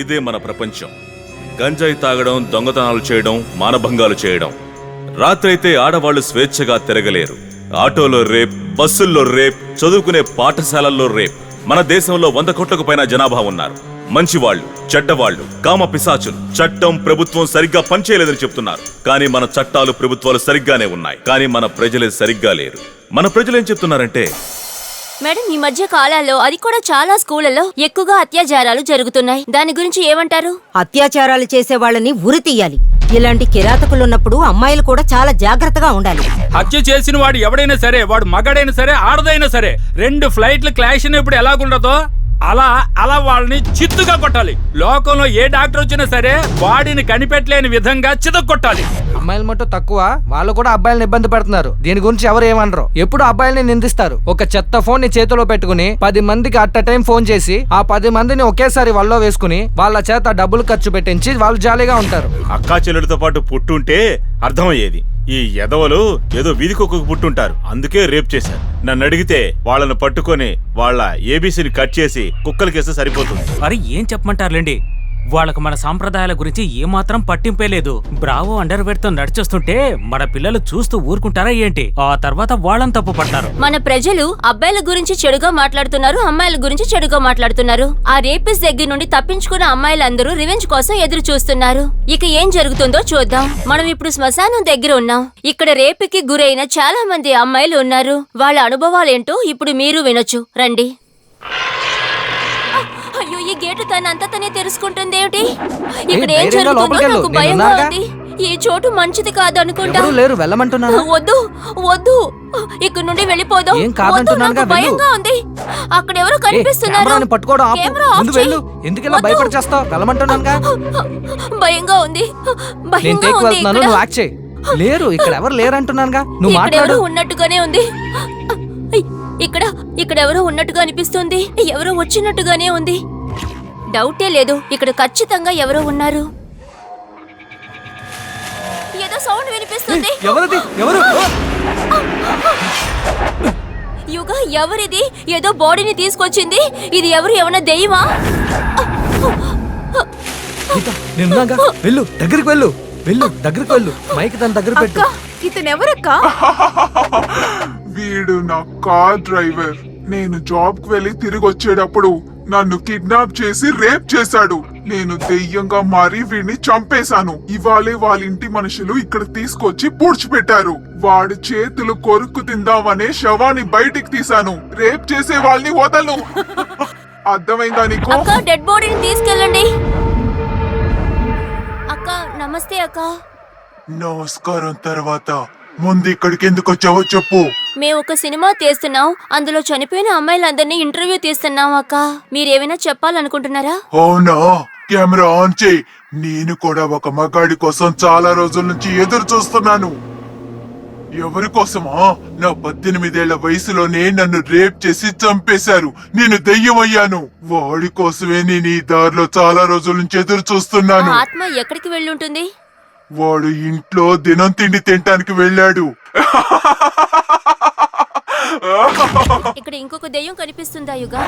ఇదే మన ప్రపంచం. గంజాయి తాగడం, దొంగతనాలు చేయడం, మానభంగాలు చేయడం. రాత్రైతే ఆడవాళ్లు స్వేచ్ఛగా తిరగలేరు. ఆటోలో రేప్, బస్సుల్లో రేప్, చదువుకునే పాఠశాలల్లో రేప్. మన దేశంలో 100 కోట్లకు పైన జనాభా ఉన్నారు. మంచివాళ్లు, చెడ్డవాళ్లు, కామ పిశాచులు. చట్టం, ప్రభుత్వం సరిగ్గా పనిచేయలేదని చెప్తున్నారు. కానీ మన చట్టాలు, ప్రభుత్వాలు సరిగ్గానే ఉన్నాయి. కానీ మన ప్రజలే సరిగ్గా లేరు. మన ప్రజలు ఏం చెప్తున్నారంటే, మేడం, ఈ మధ్య కాలాల్లో అది కూడా చాలా స్కూళ్లలో ఎక్కువగా అత్యాచారాలు జరుగుతున్నాయి. దాని గురించి ఏమంటారు? అత్యాచారాలు చేసే వాళ్ళని ఉరి తీయాలి. ఇలాంటి కిరాతకులున్నప్పుడు అమ్మాయిలు కూడా చాలా జాగ్రత్తగా ఉండాలి. హత్య చేసిన వాడు ఎవడైనా సరే, వాడు మగాడైనా సరే, ఆడదైనా సరే, 2 ఫ్లైట్లు క్లాష్ అయినప్పుడు ఎలాగుండదో అలా వాళ్ళని చిత్తుగా కొట్టాలి. లోకంలో ఏ డాక్టర్ వచ్చినా సరే వాడిని కనిపెట్టలేని విధంగా చితగొట్టాలి. అమ్మాయిలు మటు తక్కువ, వాళ్ళు కూడా అబ్బాయిలను ఇబ్బంది పెడుతున్నారు. దీని గురించి ఎవరు ఏమనరు. ఎప్పుడు అబ్బాయిల్ని నిందిస్తారు. ఒక చెత్త ఫోన్ ని చేతిలో పెట్టుకుని 10 మందికి అట్ టైం ఫోన్ చేసి ఆ 10 మందిని ఒకేసారి వల్లో వేసుకుని వాళ్ళ చేత డబ్బులు ఖర్చు పెట్టించి వాళ్ళు జాలీగా ఉంటారు. అక్కా చెల్లెడితో పాటు పుట్టుంటే అర్థమయ్యేది. ఈ ఎదవలు ఏదో వీధికొక పుట్టుంటారు, అందుకే రేప్ చేశారు. నన్ను అడిగితే వాళ్ళను పట్టుకొని వాళ్ళ ఏబీసీని కట్ చేసి కుక్కలకేస్తే సరిపోతుంది. మరి ఏం చెప్పమంటారులేండి, వాళ్ళకు మన సాంప్రదాయాల గురించి ఏమాత్రం పట్టింపే లేదు. బ్రావో అండర్వేర్ తో నడిచొస్తుంటే మన పిల్లలు చూస్తూ ఊరుకుంటారా ఏంటి? ఆ తర్వాత వాళ్ళని తప్పు పడతారు. మన ప్రజలు అబ్బాయిల గురించి చెడుగా మాట్లాడుతున్నారు, అమ్మాయిల గురించి చెడుగా మాట్లాడుతున్నారు. ఆ రేపిస్ దగ్గర నుండి తప్పించుకున్న అమ్మాయిలందరూ రివెంజ్ కోసం ఎదురు చూస్తున్నారు. ఇక ఏం జరుగుతుందో చూద్దాం. మనం ఇప్పుడు శ్మశానం దగ్గర ఉన్నాం. ఇక్కడ రేపుకి గురైన చాలా మంది అమ్మాయిలు ఉన్నారు. వాళ్ళ అనుభవాలేంటో ఇప్పుడు మీరు వినొచ్చు. రండి. అయ్యో, ఈ గేటు తనే తెరుచుకుంటుందేమిటి? ఇక్కడ ఏం జరుగుతుందో నాకు భయంగా ఉంది. ఈ చోటు మంచిది కాదు అనుకుంటా. లేరు, వెళ్ళమంటున్నాను. వద్దు, ఇక్కడ నుండి వెళ్ళిపోదాం. భయంగా ఉంది. అక్కడ ఎవరో కనిపిస్తున్నారు. పట్టుకోవడం ఎందుకు ఇలా భయపడి చేస్తావు? వెళ్ళమంటున్నానుగా. భయంగా ఉంది. నువ్వు యాక్ట్ చేయి. లేరు, ఇక్కడ ఎవరు లేరు అంటున్నానుగా. నువ్వు మాట్లాడు. ఉన్నట్టుగానే ఉంది. ఇక్కడ ఎవరో ఉన్నట్టుగా అనిపిస్తుంది. ఎవరో వచ్చినట్టుగానే ఉంది. డౌటే లేదు, ఇక్కడ ఖచ్చితంగా ఎవరో ఉన్నారు. ఏదో సౌండ్ వినిపిస్తుంది. యుగ, ఎవరిది? ఏదో బాడీని తీసుకొచ్చింది. ఇది ఎవరు? ఏమన్నా దెయ్యమా? వెళ్ళు, దగ్గరికి వెళ్ళు. దగ్గరికి వెళ్ళు. మైక్ దాని దగ్గర పెట్టు. ఇతనెవరక్క? వీడు నా కార్ డ్రైవర్. నేను జాబ్ కు వెళ్లి తిరిగి వచ్చేటప్పుడు నన్ను కిడ్నాప్ చేసి రేప్ చేశాడు. నేను దెయ్యంగా మారి వీడిని చంపేశాను. ఇవాళే వాళ్ళ ఇంటి మనుషులు ఇక్కడ తీసుకొచ్చి పూడ్చిపెట్టారు. వాడి చేతులు కొరుక్కు తిందామనే శవాన్ని బయటికి తీశాను. రేప్ చేసే వాళ్ళని వదలను. అర్థమైందా నీకు? అక్క, డెడ్ బాడీని తీసుకెళ్ళండి. అక్క, నమస్తే అక్క. నమస్కారం తర్వాత ముందు ఇక్కడికి ఎందుకు వచ్చావో చెప్పు. మేము ఒక సినిమా తీస్తున్నాం. అందులో చనిపోయిన అమ్మాయిలందరినీ ఇంటర్వ్యూ తీస్తున్నాం అక్క. మీరేమైనా చెప్పాలనుకుంటున్నారా? అవునా? కెమెరా ఆన్ చేయి. నేను కూడా ఒక మగాడి కోసం చాలా రోజుల నుంచి ఎదురు చూస్తున్నాను. ఎవరి కోసమా? నా 18 ఏళ్ల వయసులోనే నన్ను రేప్ చేసి చంపేశారు. నేను దెయ్యమయ్యాను. వాడి కోసమే నేను ఈ దారిలో చాలా రోజుల నుంచి ఎదురు చూస్తున్నాను. ఆత్మ ఎక్కడికి వెళ్ళుంటుంది? వాడు ఇంట్లో దినం తిండి తినటానికి వెళ్ళాడు. ఇక్కడ ఇంకొక దెయ్యం కనిపిస్తుందా యుగా?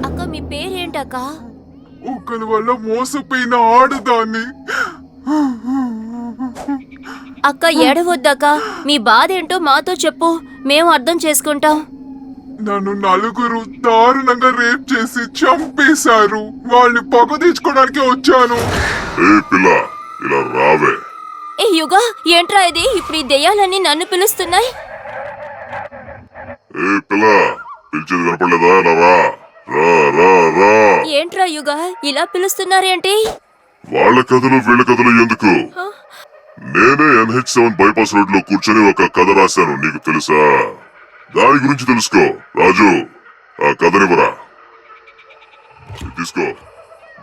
అక్క, మీ పేరేంటక్క? ఒకరి వల్ల మోసపోయిన ఆడదాన్ని. అక్క, ఏడవద్దక్క. మీ బాధ ఏంటో మాతో చెప్పు, మేము అర్థం చేసుకుంటాం. నన్ను 4 దారుణంగా రేప్ చేసి చంపేశారు. వాళ్ళని పగ తీర్చుకోవడానికి వచ్చాను. ఏ యుగా, ఏంట్రా ఇది? ఇప్పుడు ఈ దెయ్యాలన్నీ నన్ను పిలుస్తున్నాయి. ఏంట్రా యుగా, ఇలా పిలుస్తున్నారేంటి? వాళ్ళ కథలు వీళ్ళ కథలు ఎందుకు? నేనే NH7 బైపాస్ రోడ్ లో కూర్చొని ఒక కథ రాశాను, నీకు తెలుసా? దాని గురించి తెలుసుకో. రాజు, ఆ కథనివ్వరా. తీసుకో,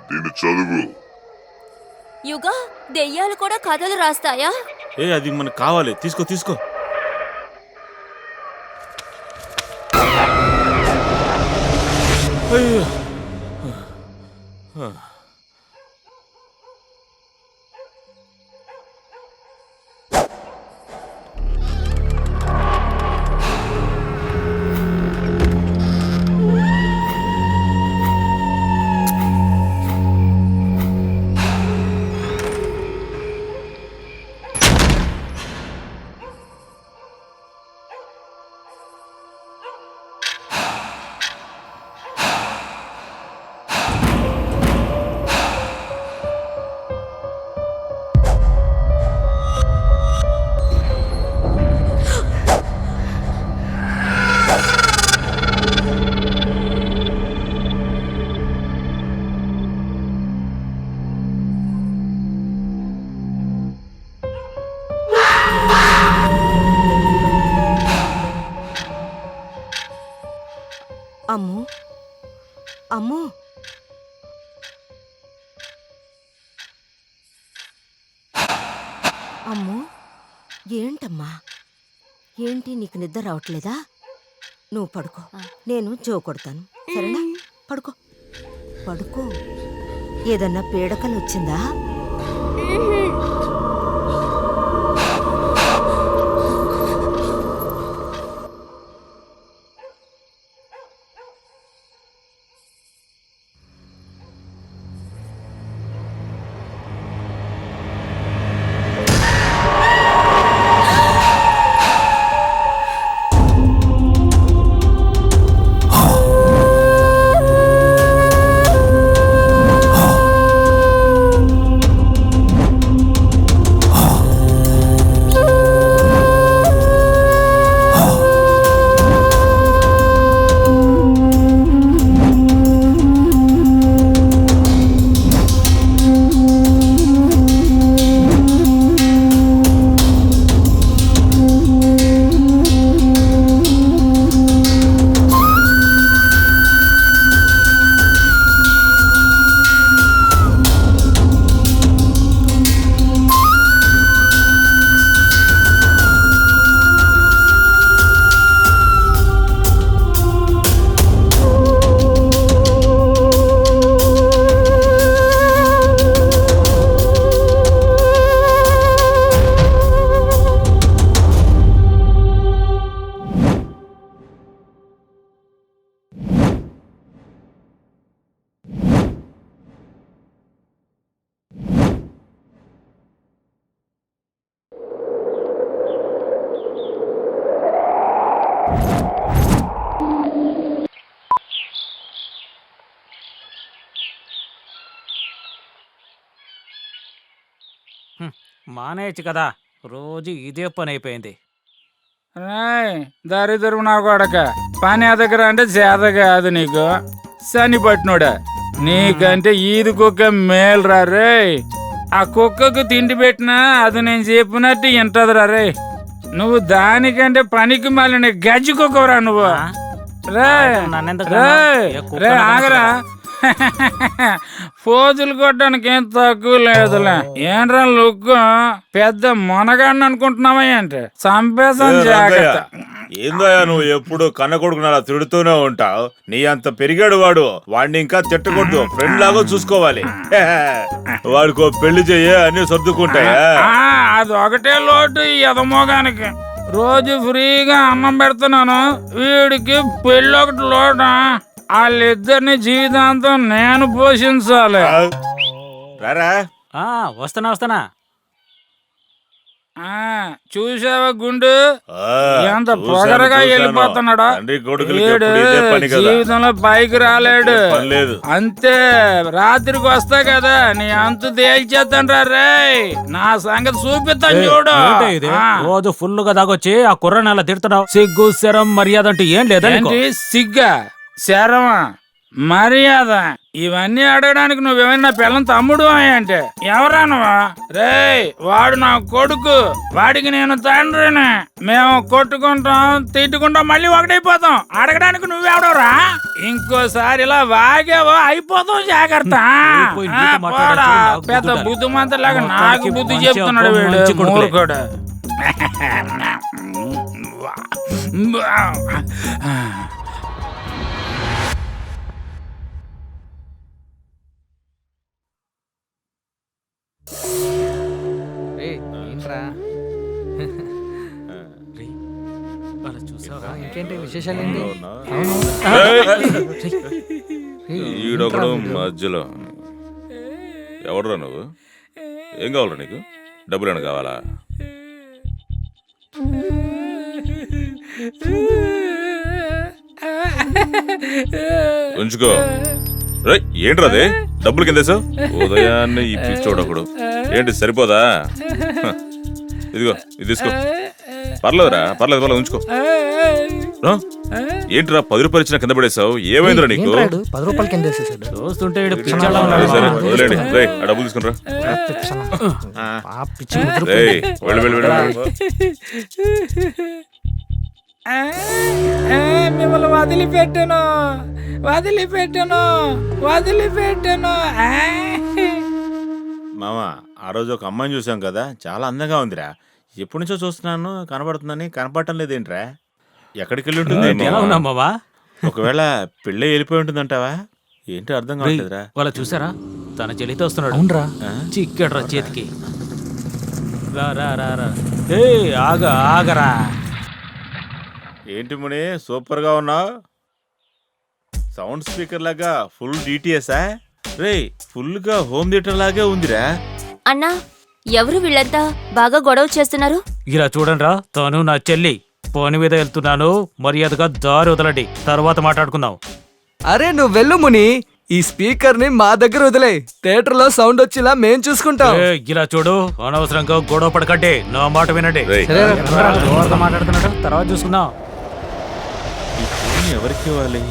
దీన్ని చదువు. యుగా, దెయ్యాలు కూడా కథలు రాస్తాయా? అది మనకు కావాలి. తీసుకో. అయ్యో, అమ్ము అమ్ము అమ్ము ఏంటమ్మా ఏంటి నీకు నిద్ర రావట్లేదా? నువ్వు పడుకో, నేను జో కొడతాను, సరేనా? పడుకో పడుకో. ఏదన్నా పీడకలు వచ్చిందా? మానేయచ్చు కదా, రోజు ఇదే పని అయిపోయింది. దరిద్రం నా కొడక, పని దగ్గర అంటే చేత కాదు నీకు. శని పట్టినోడా, నీకంటే ఈది కుక్క మేలురా రే. ఆ కుక్కకు తిండి పెట్టినా అది నేను చెప్పినట్టు వింటదిరా రే. నువ్వు దానికంటే పనికి మళ్ళీ గజ్జి కుక్కవరా నువ్వు. రే రే ఆగరా, ఫోజులు కొట్టడానికి ఏం తక్కువ లేదులే. ఏంట్రా లుక్, పెద్ద మొనగాడిని అనుకుంటున్నావా అంటే? చంపేసాను జాగ్రత్త. ఏందోయా నువ్వు ఎప్పుడు కన్న కొడుకునలా తిడుతూనే ఉంటావు. నీ అంత పెరిగాడు వాడు, వాడిని ఇంకా తిట్టకూడదు, ఫ్రెండ్ లాగా చూసుకోవాలి. వాడికో పెళ్లి చెయ్యి, అన్ని సర్దుకుంటాయా? అది ఒకటే లోటు ఈ ఎదమోగానికి. రోజు ఫ్రీగా అన్నం పెడుతున్నాను, వీడికి పెళ్ళి ఒకటి లోటా. వాళ్ళిద్దరిని జీవితాంతం నేను పోషించాలి. రారా, వస్తున్నా. చూసావా గుండు ఎంత పొగరగా వెళ్ళిపోతున్నాడా? జీవితంలో పైకి రాలేడు. అంతే, రాత్రికి వస్తా కదా నీ అంతు తేల్చేస్తాను రే. నా సంగతి చూపిస్తాను చూడు. రోజు ఫుల్ గా దాగొచ్చి ఆ కుర్రని అలా తిడుతున్నావు. సిగ్గు శరం మర్యాద అంటే ఏం లేదండి. సిగ్గా శరమా మర్యాద ఇవన్నీ అడగడానికి నువ్వేమైనా పిల్లం తమ్ముడు అంటే ఎవరా నువ్వా? రే వాడు నా కొడుకు, వాడికి నేను తండ్రిని. మేము కొట్టుకుంటాం, తిట్టుకుంటాం, మళ్ళీ ఒకటైపోతాం. అడగడానికి నువ్వెవడరా? ఇంకోసారి ఇలా వాగేవో అయిపోతాం, జాగ్రత్త. పెద్ద బుద్ధిమంతలాగా నాకు బుద్ధి చెప్తున్నాడు వీడు మూర్ఖుడు. ఇంకేంటి విశేషాలేంటి? ఈడొకడు మధ్యలో. ఎవడురా నువ్వు? ఏం కావాలరా నీకు? డబ్బులేనా కావాలా? ఉంచుకో. ఏంట్రా అదే? డబ్బులు కిందేసావు? ఉదయాన్నే ఈ పిచ్చోడొకడు. ఏంటి సరిపోదా? ఇదిగో ఇది తీసుకో. పర్లేదురా, పర్లేదు, ఉంచుకో. ఏంట్రా 10 రూపాయలు ఇచ్చిన కింద పడేసావు? ఏమైందిరా నీకు? 10 రూపాయలు కింద చూస్తుంటే సరే వదిలేండి. ఆ డబ్బులు తీసుకునిరా. మిమ్మల్ని వదిలిపెట్టను వదిలిపెట్టను వదిలిపెట్టను. మామ ఆ రోజు ఒక అమ్మాయిని చూసాం కదా, చాలా అందంగా ఉందిరా. ఎప్పటి నుంచో చూస్తున్నాను, కనబడుతుందని కనపడటం లేదేంట్రా? ఎక్కడికి వెళ్ళి ఉంటుంది? ఎలా ఉన్నావు మావా? ఒకవేళ పెళ్ళి వెళ్ళిపోయి ఉంటుందంటావా? ఏంటో అర్థం కావట్లేదురా. వాళ్ళ చూసారా, తన చెల్లితో వస్తున్నాడు. అవునరా, చిక్కడ్రా చేతికి. రా రా రా రా. ఆగరా. ఏంటి ముని సూపర్ గా ఉన్నావు? సౌండ్ స్పీకర్ లాగా ఫుల్ డిటిఎస్ఆ? రే ఫుల్ గా హోమ్ థియేటర్ లాగే ఉందిరా. అన్నా, ఎవరు వీళ్ళంతా బాగా గొడవ చేస్తున్నారు? ఇలా చూడండిరా, తను నా చెల్లి. పని మీద వెళ్తున్నాను, మర్యాదగా దారి వదలండి, తర్వాత మాట్లాడుకుందాం. అరే నువ్వు వెళ్ళు ముని, ఈ స్పీకర్ ని మా దగ్గర వదిలే. థియేటర్ లో సౌండ్ వచ్చేలా మేం చూసుకుంటాం. ఇలా చూడు, అనవసరంగా గొడవ పడకండి, నా మాట వినండి. రేయ్. జోరుగా మాట్లాడుతున్నాడు, తర్వాత చూసుకుందాం. ఈ ఫోన్ ఎవరికి ఇవ్వాలి?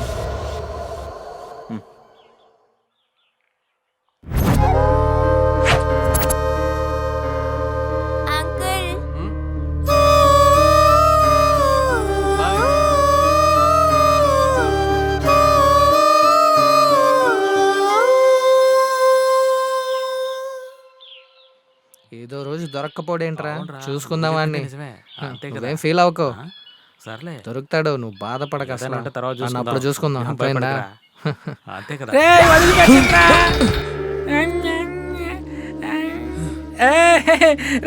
అంకుల్, ఏదో రోజు దొరక్కపోడేంట్రా, అవునురా, చూసుకుందాం వాడిని. నిజమే. అంతే కదా. నువ్వేం ఫీల్ అవ్వకు, సర్లే, దొరుకుతాడు. నువ్వు బాధపడక అసలు. ఏదైనా ఉంటే తర్వాత అన్న అప్పుడు చూసుకుందాం. ఏం అర్థమైందా? భయపడకురా. అంతే కదా. రేయ్, వదిలిపెట్టండ్రా.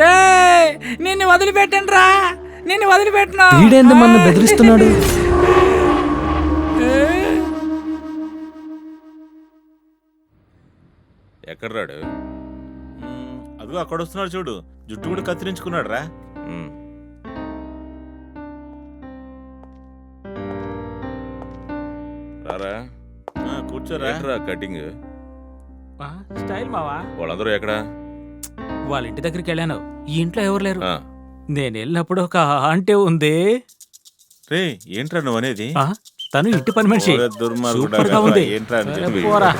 రేయ్, నిన్ను వదిలిపెట్టండ్రా, నిన్ను వదిలిపెట్టను. వీడేంది మన బెదిరిస్తున్నాడు? ఎక్కడ రాడు? అదిగో అక్కడ వస్తున్నాడు చూడు, జుట్టు కూడా కత్తిరించుకున్నాడు రా. ఉమ్. రారా, కూర్చోరా. ఏంట్రా కటింగ్? ఆ, స్టైల్ మావా. వాళ్ళందరూ ఎక్కడ? వాళ్ళ ఇంటి దగ్గరికి వెళ్ళాను, ఈ ఇంట్లో ఎవరు లేరు. ఆ, నేను వెళ్ళినప్పుడు ఒక ఆంటీ ఉంది. రే ఏంట్రా నువ్వు అనేది? ఆ, తను ఇంటి పని మనిషి. ఓరే దుర్మార్గుడా, సూపర్ గా ఉంది. ఏంట్రా అని సరే, చెప్పి. పోరా.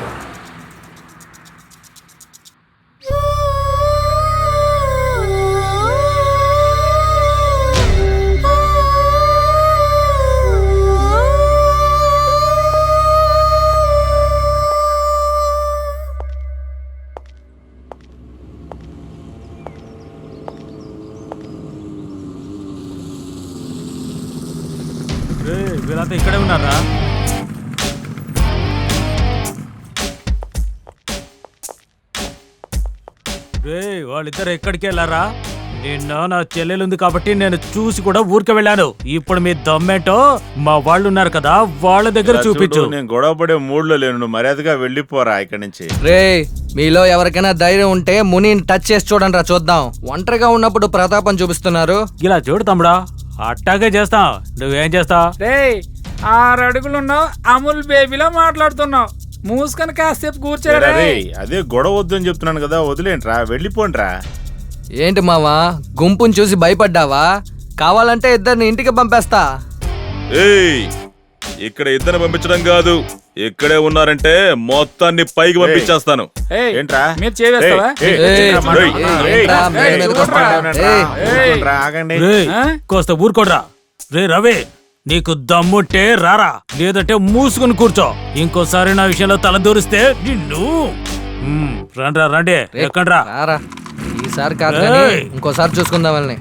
ఏయ్, వీళ్ళంతా ఇక్కడే ఉన్నారా? రేయ్, వాళ్ళిద్దరు ఎక్కడికి వెళ్ళారా? నిన్న నా చెల్లెలుంది కాబట్టి నేను చూసి కూడా ఊరికి వెళ్ళాను. ఇప్పుడు మీ దమ్మేంటో మా వాళ్ళు ఉన్నారు కదా, వాళ్ళ దగ్గర ఇలా చూపించు. చూడు, నేను గొడవ పడే మూడ్లో లేను, నువ్వు మర్యాదగా వెళ్ళిపోరా ఇక్కడి నుంచి. రే మీలో ఎవరికైనా ధైర్యం ఉంటే మునిని టచ్ చేసి చూడండి రా, చూద్దాం. ఒంటరిగా ఉన్నప్పుడు ప్రతాపం చూపిస్తున్నారు. ఇలా చూడు తమ్ముడా, అట్టాగే చేస్తాం. నువ్వేం చేస్తావు? రేయ్, 6 అడుగులున్నావు, అమూల్ బేబీలో మాట్లాడుతున్నావు. మూసుకొని కాసేపు కూర్చోరా. రే అదే గొడవ వద్దు అని చెప్తున్నాను కదా, వదిలేంట్రా, వెళ్ళిపోండ్రా. ఏంటి మావా, గుంపుని చూసి భయపడ్డావా? కావాలంటే ఇద్దరిని ఇంటికి పంపేస్తా. ఏయ్, ఇక్కడ ఇద్దరు పంపించడం కాదు, ఇక్కడే ఉన్నారంటే మొత్తాన్ని పైకి పంపించేస్తాను. ఏయ్, ఏంట్రా? మీరు చేవేస్తావా? ఏయ్, ఏయ్, ఏంట్రా మాట? ఏయ్, ఏయ్, ఏంట్రా, మీద ఏయ్, మీదకి వస్తా? చూడరా, ఏయ్. ఊరుకోండ్రా, ఆగండి. రేయ్, ఆ? కోస్త ఊరుకోడ్రా. రే రవి, నీకు దమ్ముంటే రారా, లేదంటే మూసుకుని కూర్చో. ఇంకోసారి నా విషయంలో తల దూరిస్తే నిన్ను రండి రండి, ఎక్కండ్రా. రారా, ఈసారి కాదు కానీ ఏయ్. ఇంకోసారి చూసుకుందాం వాళ్ళని.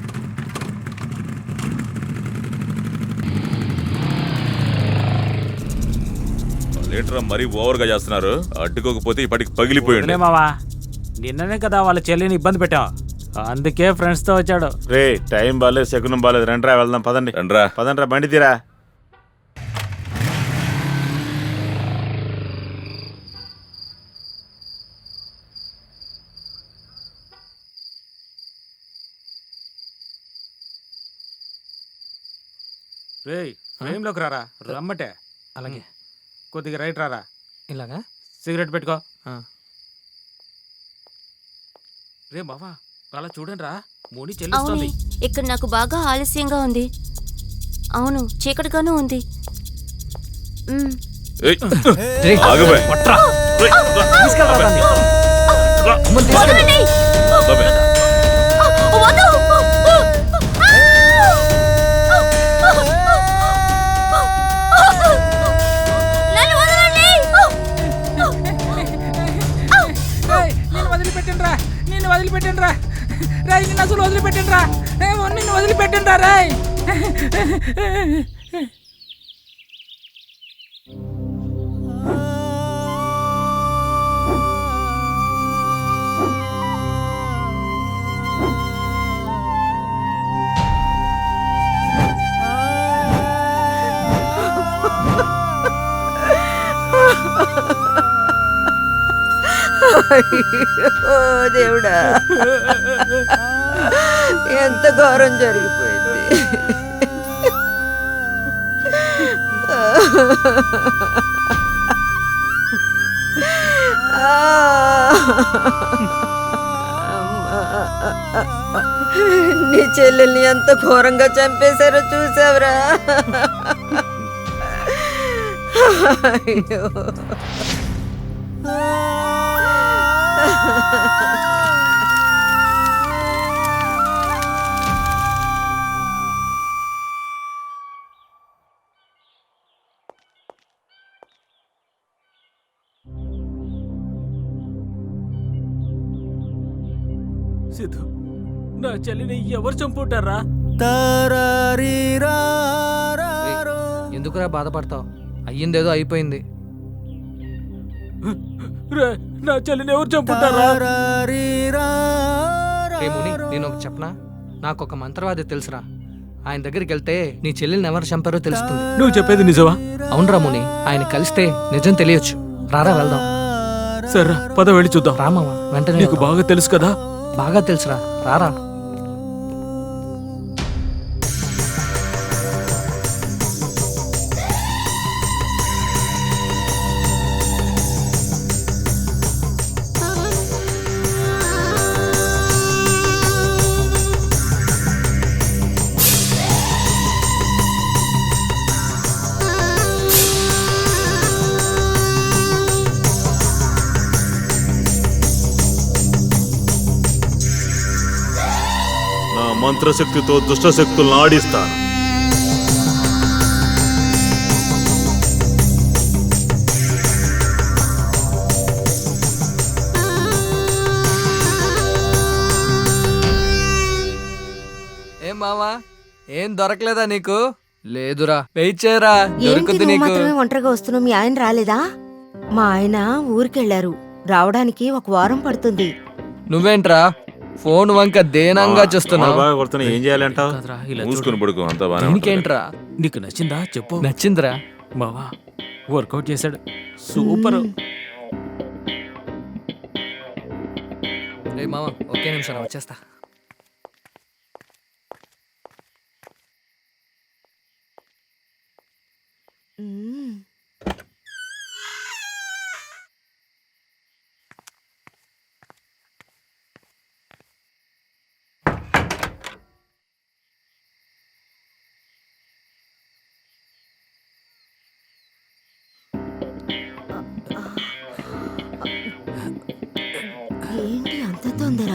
లీటర్ మరీ ఓవర్ గా చేస్తున్నారు. అడ్డుకోకపోతే ఇప్పటికి పగిలిపోయింది. వదిలే మావా, నిన్ననే కదా వాళ్ళ చెల్లిని ఇబ్బంది పెట్టాం, అందుకే ఫ్రెండ్స్ తో వచ్చాడు. రే టైం బాలేదు, శకునం బాలేదు, రండ్రా వెళ్దాం, పదండి రండ్రా. పదండ్రా, బండి తీరా. రేయ్, ఫ్రేమ్ లోకి రారా, రమ్మటే. అలాగే. కొద్దిగా రైట్ రారా. ఇలాగా. సిగరెట్ పెట్టుకో. ఆ. రే బావా, అలా చూడండి రా, ముని అవును, చెల్లిస్తుంది. ఇక్కడ నాకు బాగా ఆలస్యంగా ఉంది. అవును, చీకటిగానూ ఉంది. మ్, ఏయ్, రేయ్, ఆగబే. పట్రా. రేయ్, రా. వదలండి! ఆగబే. వద్దు! వదిలిపెట్టండి రా రాయ్, నిన్ను అసలు వదిలిపెట్టండి రా, నిన్ను వదిలిపెట్టండి రా రాయ్. అయ్యో దేవుడా, ఎంత ఘోరం జరిగిపోయింది. నీ చెల్లెల్ని ఎంత ఘోరంగా చంపేశారో చూసావురా. అయ్యో సిద్ధు, నా చెల్లిని ఎవరు చంపుంటారా? ఎందుకురా బాధపడతావు? అయ్యిందేదో అయిపోయింది. నా చెల్లిని ఎవరు చంపుంటారా? ముని, నేను ఒక చెప్పనా? నాకు ఒక మంత్రవాది తెలుసురా. ఆయన దగ్గరికి వెళ్తే నీ చెల్లెల్ని ఎవరు చంపారో తెలుస్తుంది. నువ్వు చెప్పేది నిజమా? అవునరా ముని, ఆయన కలిస్తే నిజం తెలియచ్చు. రారా వెళ్దాం. సరే పద వెళ్ళి చూద్దాం. రామమ్మ, వెంటనే నీకు బాగా తెలుసు కదా. బాగా తెలుసురా, రారా. మంత్రశక్తితో దుష్టశక్తులను ఆడిస్తాను. ఏం మావా, ఏం దొరకలేదా నీకు? లేదురా, వెయిట్ చేయరా, ఏంటి దొరుకుద్ది నువ్వు నీకు. మాత్రమే ఒంటరిగా వస్తున్నావు? మీ ఆయన రాలేదా? మా ఆయన ఊరికెళ్లారు, రావడానికి 1 వారం పడుతుంది. నువ్వేంట్రా ఫోన్ వంక దేనంగా చూస్తున్నావు? బాగా కొడుతున్నా, ఏం చేయాలంటావు? కాదురా, ఇలా చూడు. మూసుకుని పడుకో, అంతా బాగా దీనికేంట్రా? నీకు నచ్చిందా చెప్పు. నచ్చిందిరా. బావా వర్కౌట్ చేశాడు, సూపర్. రే మామ, ఒకే నిమిషం వచ్చేస్తా. ఏంటి అంత తొందర?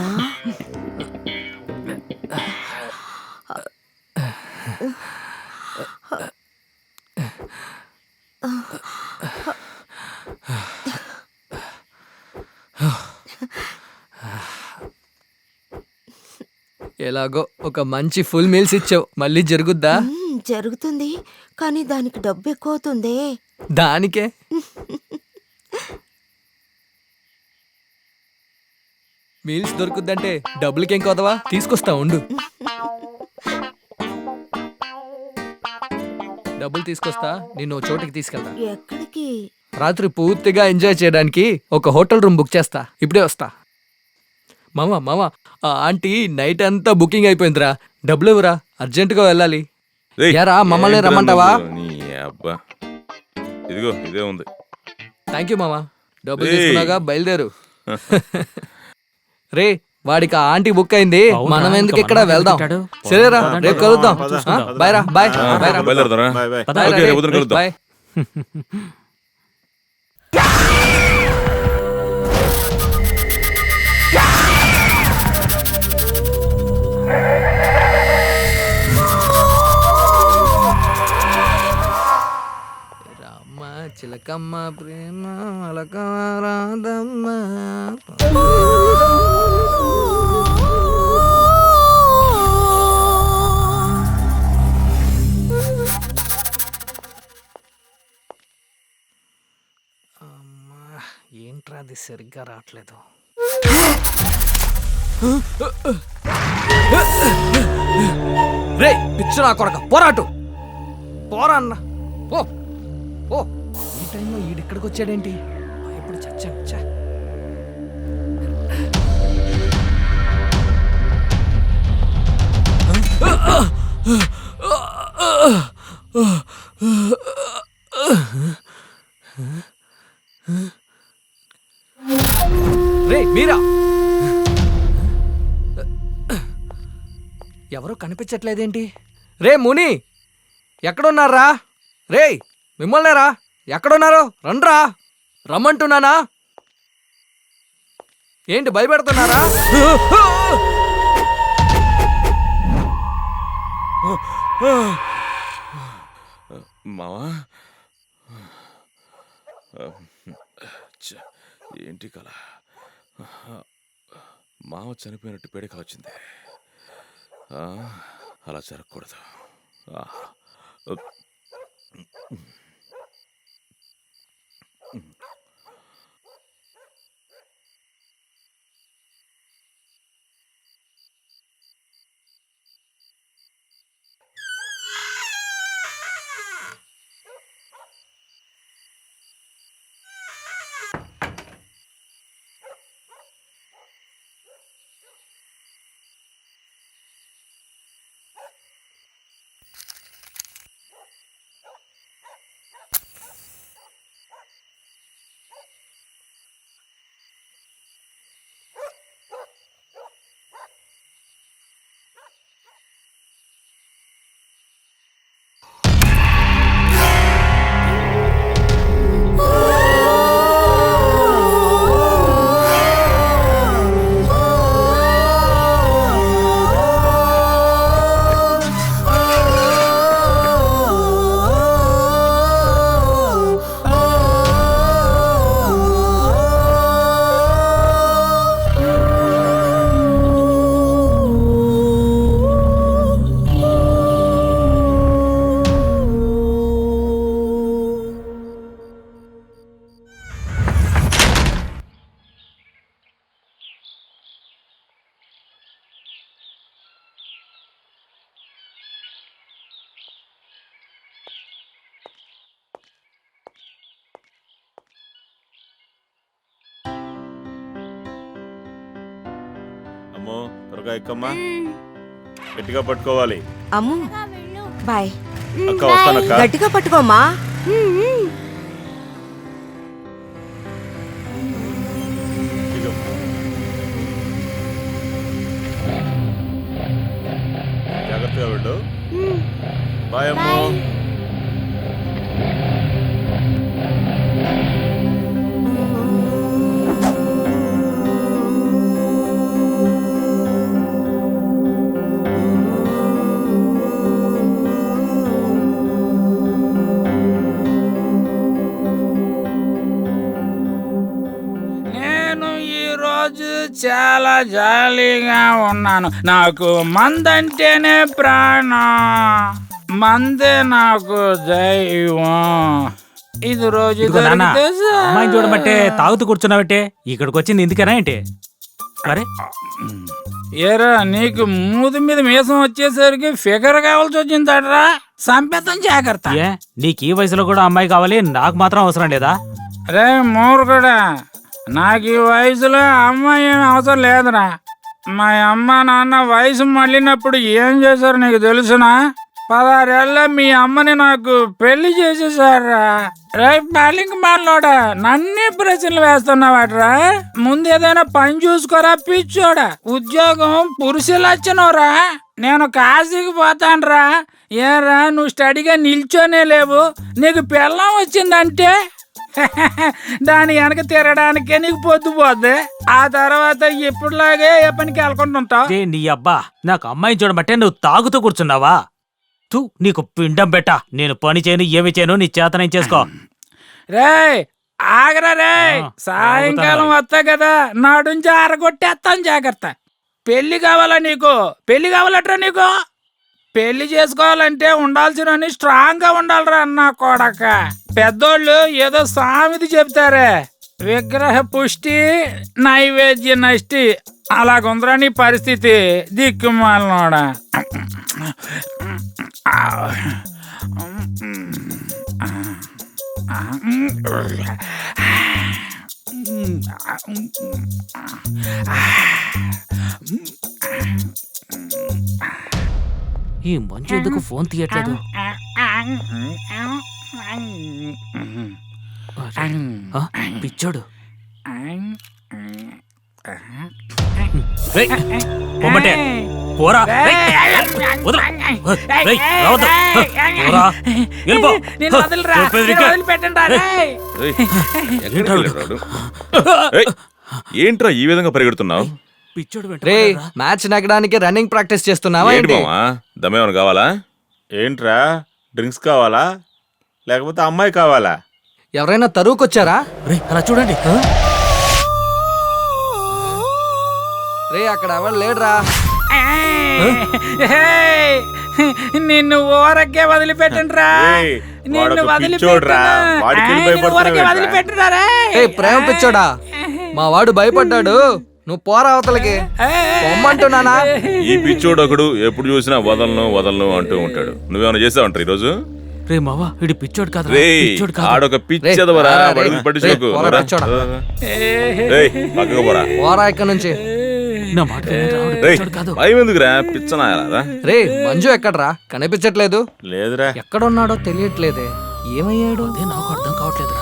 ఎలాగో ఒక మంచి ఫుల్ మీల్స్ ఇచ్చావు, మళ్ళీ జరుగుద్దా? జరుగుతుంది, కానీ దానికి డబ్బు ఎక్కువ అవుతుంది. దానికే మీల్స్ దొరుకుద్దంటే డబ్బులకేం కోదవా? తీసుకొస్తా ఉండు. డబ్బులు తీసుకొస్తా, నిన్ను ఓ చోటికి తీసుకెళ్తా. ఎక్కడికి? రాత్రి పూర్తిగా ఎంజాయ్ చేయడానికి ఒక హోటల్ రూమ్ బుక్ చేస్తా, ఇప్పుడే వస్తా. మామ మామ, ఆ ఆంటీ నైట్ అంతా బుకింగ్ అయిపోయిందిరా, డబ్బులు ఇవ్వరా, అర్జెంటుగా వెళ్ళాలి. రేయ్, యారా, మమ్మల్ని ఏంట్రా రమ్మంటావా? నువ్వు? నీ అబ్బా, ఇదిగో ఇదే ఉంది. థ్యాంక్ యూ మామ, డబ్బులు రేయ్. తీసుకున్నాగా బయలుదేరు. రే, వాడికి ఆ ఆంటీ బుక్ అయింది, అవునా? మనం ఎందుకు ఇంకా ఇక్కడ మనం వెళ్దాం. పెట్టాడు? సరేరా, పదండి. రేపు కలుద్దాం. పద. బాయ్ రా, బాయ్ ఆ, బాయ్ రా. బయలుదేరదారా? Bye bye. పద. ఓకే, రేపు ఉదయం కలుద్దాం. బాయ్. రామ చిలకమ్మ ప్రేమ అలక రాధమ్మ. సరిగ్గా రావట్లేదు. రే పిచ్చు నా కొడక పోరాటు పోరా అన్న ఓ ఓ ఈ టైంలో ఈడిక్కడికి వచ్చాడేంటి? ఇప్పుడు చచ్చా. రే మీరా ఎవరో కనిపించట్లేదేంటి? రే ముని ఎక్కడున్నారా? రే మిమ్మల్నేరా ఎక్కడున్నారు? రండ్రా రమ్మంటున్నానా? ఏంటి భయపెడుతున్నారా? మావా ఏంటి కల? మావ చనిపోయినట్టు పేడక వచ్చింది. అలా జరగకూడదు. అమ్మో త్వరగా ఎక్కమ్మా, గట్టిగా పట్టుకోవాలి. అమ్ము బాయ్. అక్క వస్తానక్క. గట్టిగా పట్టుకోమ్మా. జాగ్రత్తగా వెళ్ళు. బాయ్ అమ్మో. చాలా జాలీగా ఉన్నాను. నాకు మందంటేనే ప్రాణం, మందే నాకు దైవం. ఇది రోజు అమ్మాయిని చూడబట్టే తాగుతూ కూర్చున్నావంటే ఇక్కడికి వచ్చింది ఎందుకనా ఏంటి? అరే ఏరా నీకు మూతి మీద మీసం వచ్చేసరికి ఫిగర్ కావాల్సి వచ్చిందట్రా, సంపేతం జాగ్రత్త. ఏ నీకు ఈ వయసులో కూడా అమ్మాయి కావాలి, నాకు మాత్రం అవసరం లేదా? రే మూర్ఖుడా, నాకు ఈ వయసులో అమ్మాయి ఏమి అవసరం లేదురా. మా అమ్మ నాన్న వయసు మళ్ళినప్పుడు ఏం చేశారు నీకు తెలుసునా? 16 ఏళ్ళ మీ అమ్మని నాకు పెళ్లి చేసేసారా. రేపు బాలింక మాలోడా నన్నే ప్రశ్నలు వేస్తున్నావాట్రా. ముందు ఏదైనా పని చూసుకోరా పిచ్చోడా. ఉద్యోగం పురుషులచ్చనోరా. నేను కాశీకి పోతాన్రా. ఏరా నువ్వు స్టడీగా నిల్చోనే లేవు, నీకు పెళ్ళం వచ్చిందంటే దాని వెనక తిరగడానికే నీకు పొద్దుపోద్ది. ఆ తర్వాత ఎప్పుడులాగే ఏ పనికి వెళ్ళకుంటుంటావు. నీ అబ్బా, నాకు అమ్మాయిని చూడబట్టే నువ్వు తాగుతూ కూర్చున్నావా? తూ నీకు పిండం బెట్ట. నేను పని చేయను ఏమి చేయను, నీ చేతనం చేసుకో. రే ఆగరా రే, సాయంకాలం వస్తా కదా, నాడుంచి ఆరగొట్టేస్తాను జాగ్రత్త. పెళ్లి కావాలా నీకు? పెళ్లి కావాలట్రా నీకు? పెళ్లి చేసుకోవాలంటే ఉండాల్సిన స్ట్రాంగ్ గా ఉండాలిరా అన్న కొడక. పెద్దోళ్ళు ఏదో సామెత చెప్తారే, విగ్రహ పుష్టి నైవేద్య నష్టి అలాగుందిరా నీ పరిస్థితి దిక్కుమాలనోడా. ఈ మంచు ఎందుకు ఫోన్ తీయట్లేదు? ఆ, పిచ్చోడు. రేయ్, పొమ్మటే, పోరా. వదలు. రేయ్, రావద్దు. పోరా, వెళ్ళిపో. చెప్పేది వింటే. ఏయ్, ఎక్కడికి వెళ్ళాడు వాడు? ఏయ్, ఏంట్రా ఈ విధంగా పరిగెడుతున్నావు? పిచ్చోడు రే వెంట మ్యాచ్ నెగ్గడానికి రన్నింగ్ ప్రాక్టీస్ చేస్తున్నావా ఏంటి ఏంటి? మామా, దమ్మేమన్నా కావాలా? ఏంట్రా, డ్రింక్స్ కావాలా లేకపోతే అమ్మాయి కావాలా? ఎవరైనా తరువుకొచ్చారా? రే అలా చూడండి. రే అక్కడ ఎవరు లేడురా. నిన్ను ఊరకే వదిలిపెట్టండి రా. ఏయ్, నిన్ను వాడొక పిచ్చోడ్రా. వాడికి వెళ్ళి భయపడుతున్నావేంట్రా? వదిలిపెట్టురా. ఏ ప్రేమ పిచ్చోడా, మా వాడు భయపడ్డాడు, నువ్వు పోరా అవతలకి. పొమ్మంటున్నానా? ఈ పిచ్చోడు ఒకడు ఎప్పుడు చూసినా వదలను వదలను అంటూ ఉంటాడు. నువ్వేమైనా చేసావంటారు ఈరోజు? రే మావా, ఇది పిచ్చోడు కాదు, రే పిచ్చోడు కాదు. ఆడొక పిచ్చదవరా, రే, వాడిని రే, పట్టించుకోకు. రే, పోరా, రా. పిచ్చోడా. రేయ్, పక్కకు పోరా. పోరా ఇక్కడ నుంచి. నా మాట వినండి, ఆవిడ రేయ్, పిచ్చోడు కాదు. భయం ఎందుకురా, పిచ్చనాయాలరా? రే మంజు ఎక్కడ్రా? కనిపించట్లేదు. లేదురా. ఎక్కడున్నాడో తెలియట్లేదే. ఏమయ్యాడు? అదే నాకు అర్థం కావట్లేదురా.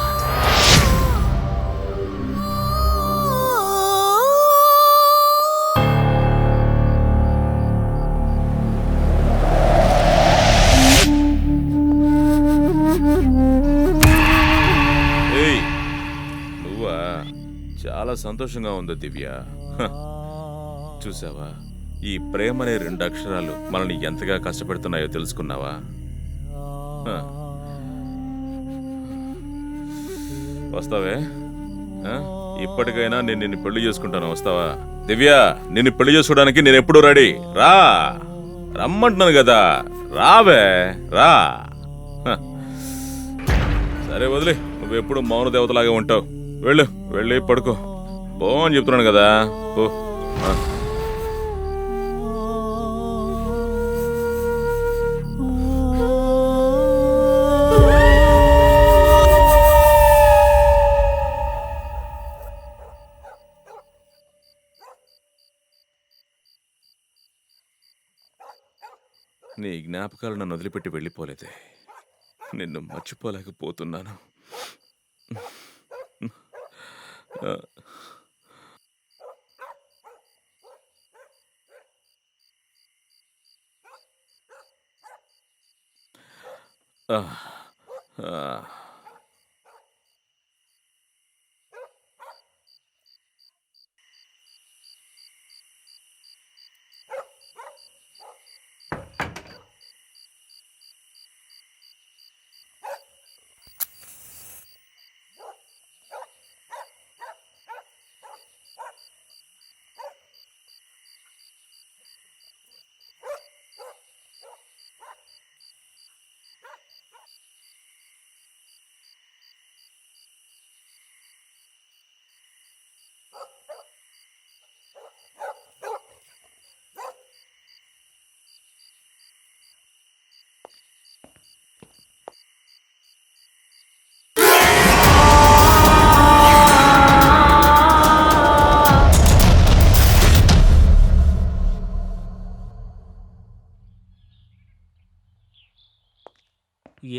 ఏయ్, నువ్వా? చాలా సంతోషంగా ఉంది దివ్య. హ, చూసావా, ఈ ప్రేమ అనే 2 అక్షరాలు మనల్ని ఎంతగా కష్టపెడుతున్నాయో తెలుసుకున్నావా? హ. వస్తావే? ఆ? ఇప్పటికైనా నేను నిన్ను పెళ్లి చేసుకుంటాను, వస్తావా? దివ్య, నిన్ను పెళ్లి చేసుకోవడానికి నేను ఎప్పుడూ రెడీ. రా, రమ్మంటున్నాను కదా, రావే, రా. హ. సరే వదిలే, నువ్వెప్పుడు మౌన దేవతలాగా ఉంటావు. వెళ్ళు, వెళ్ళి పడుకో. పో అని చెప్తున్నాను కదా, పో. ఆ. నీ జ్ఞాపకాలు నన్ను వదిలిపెట్టి వెళ్ళిపోలేదే. నిన్ను మర్చిపోలేకపోతున్నాను.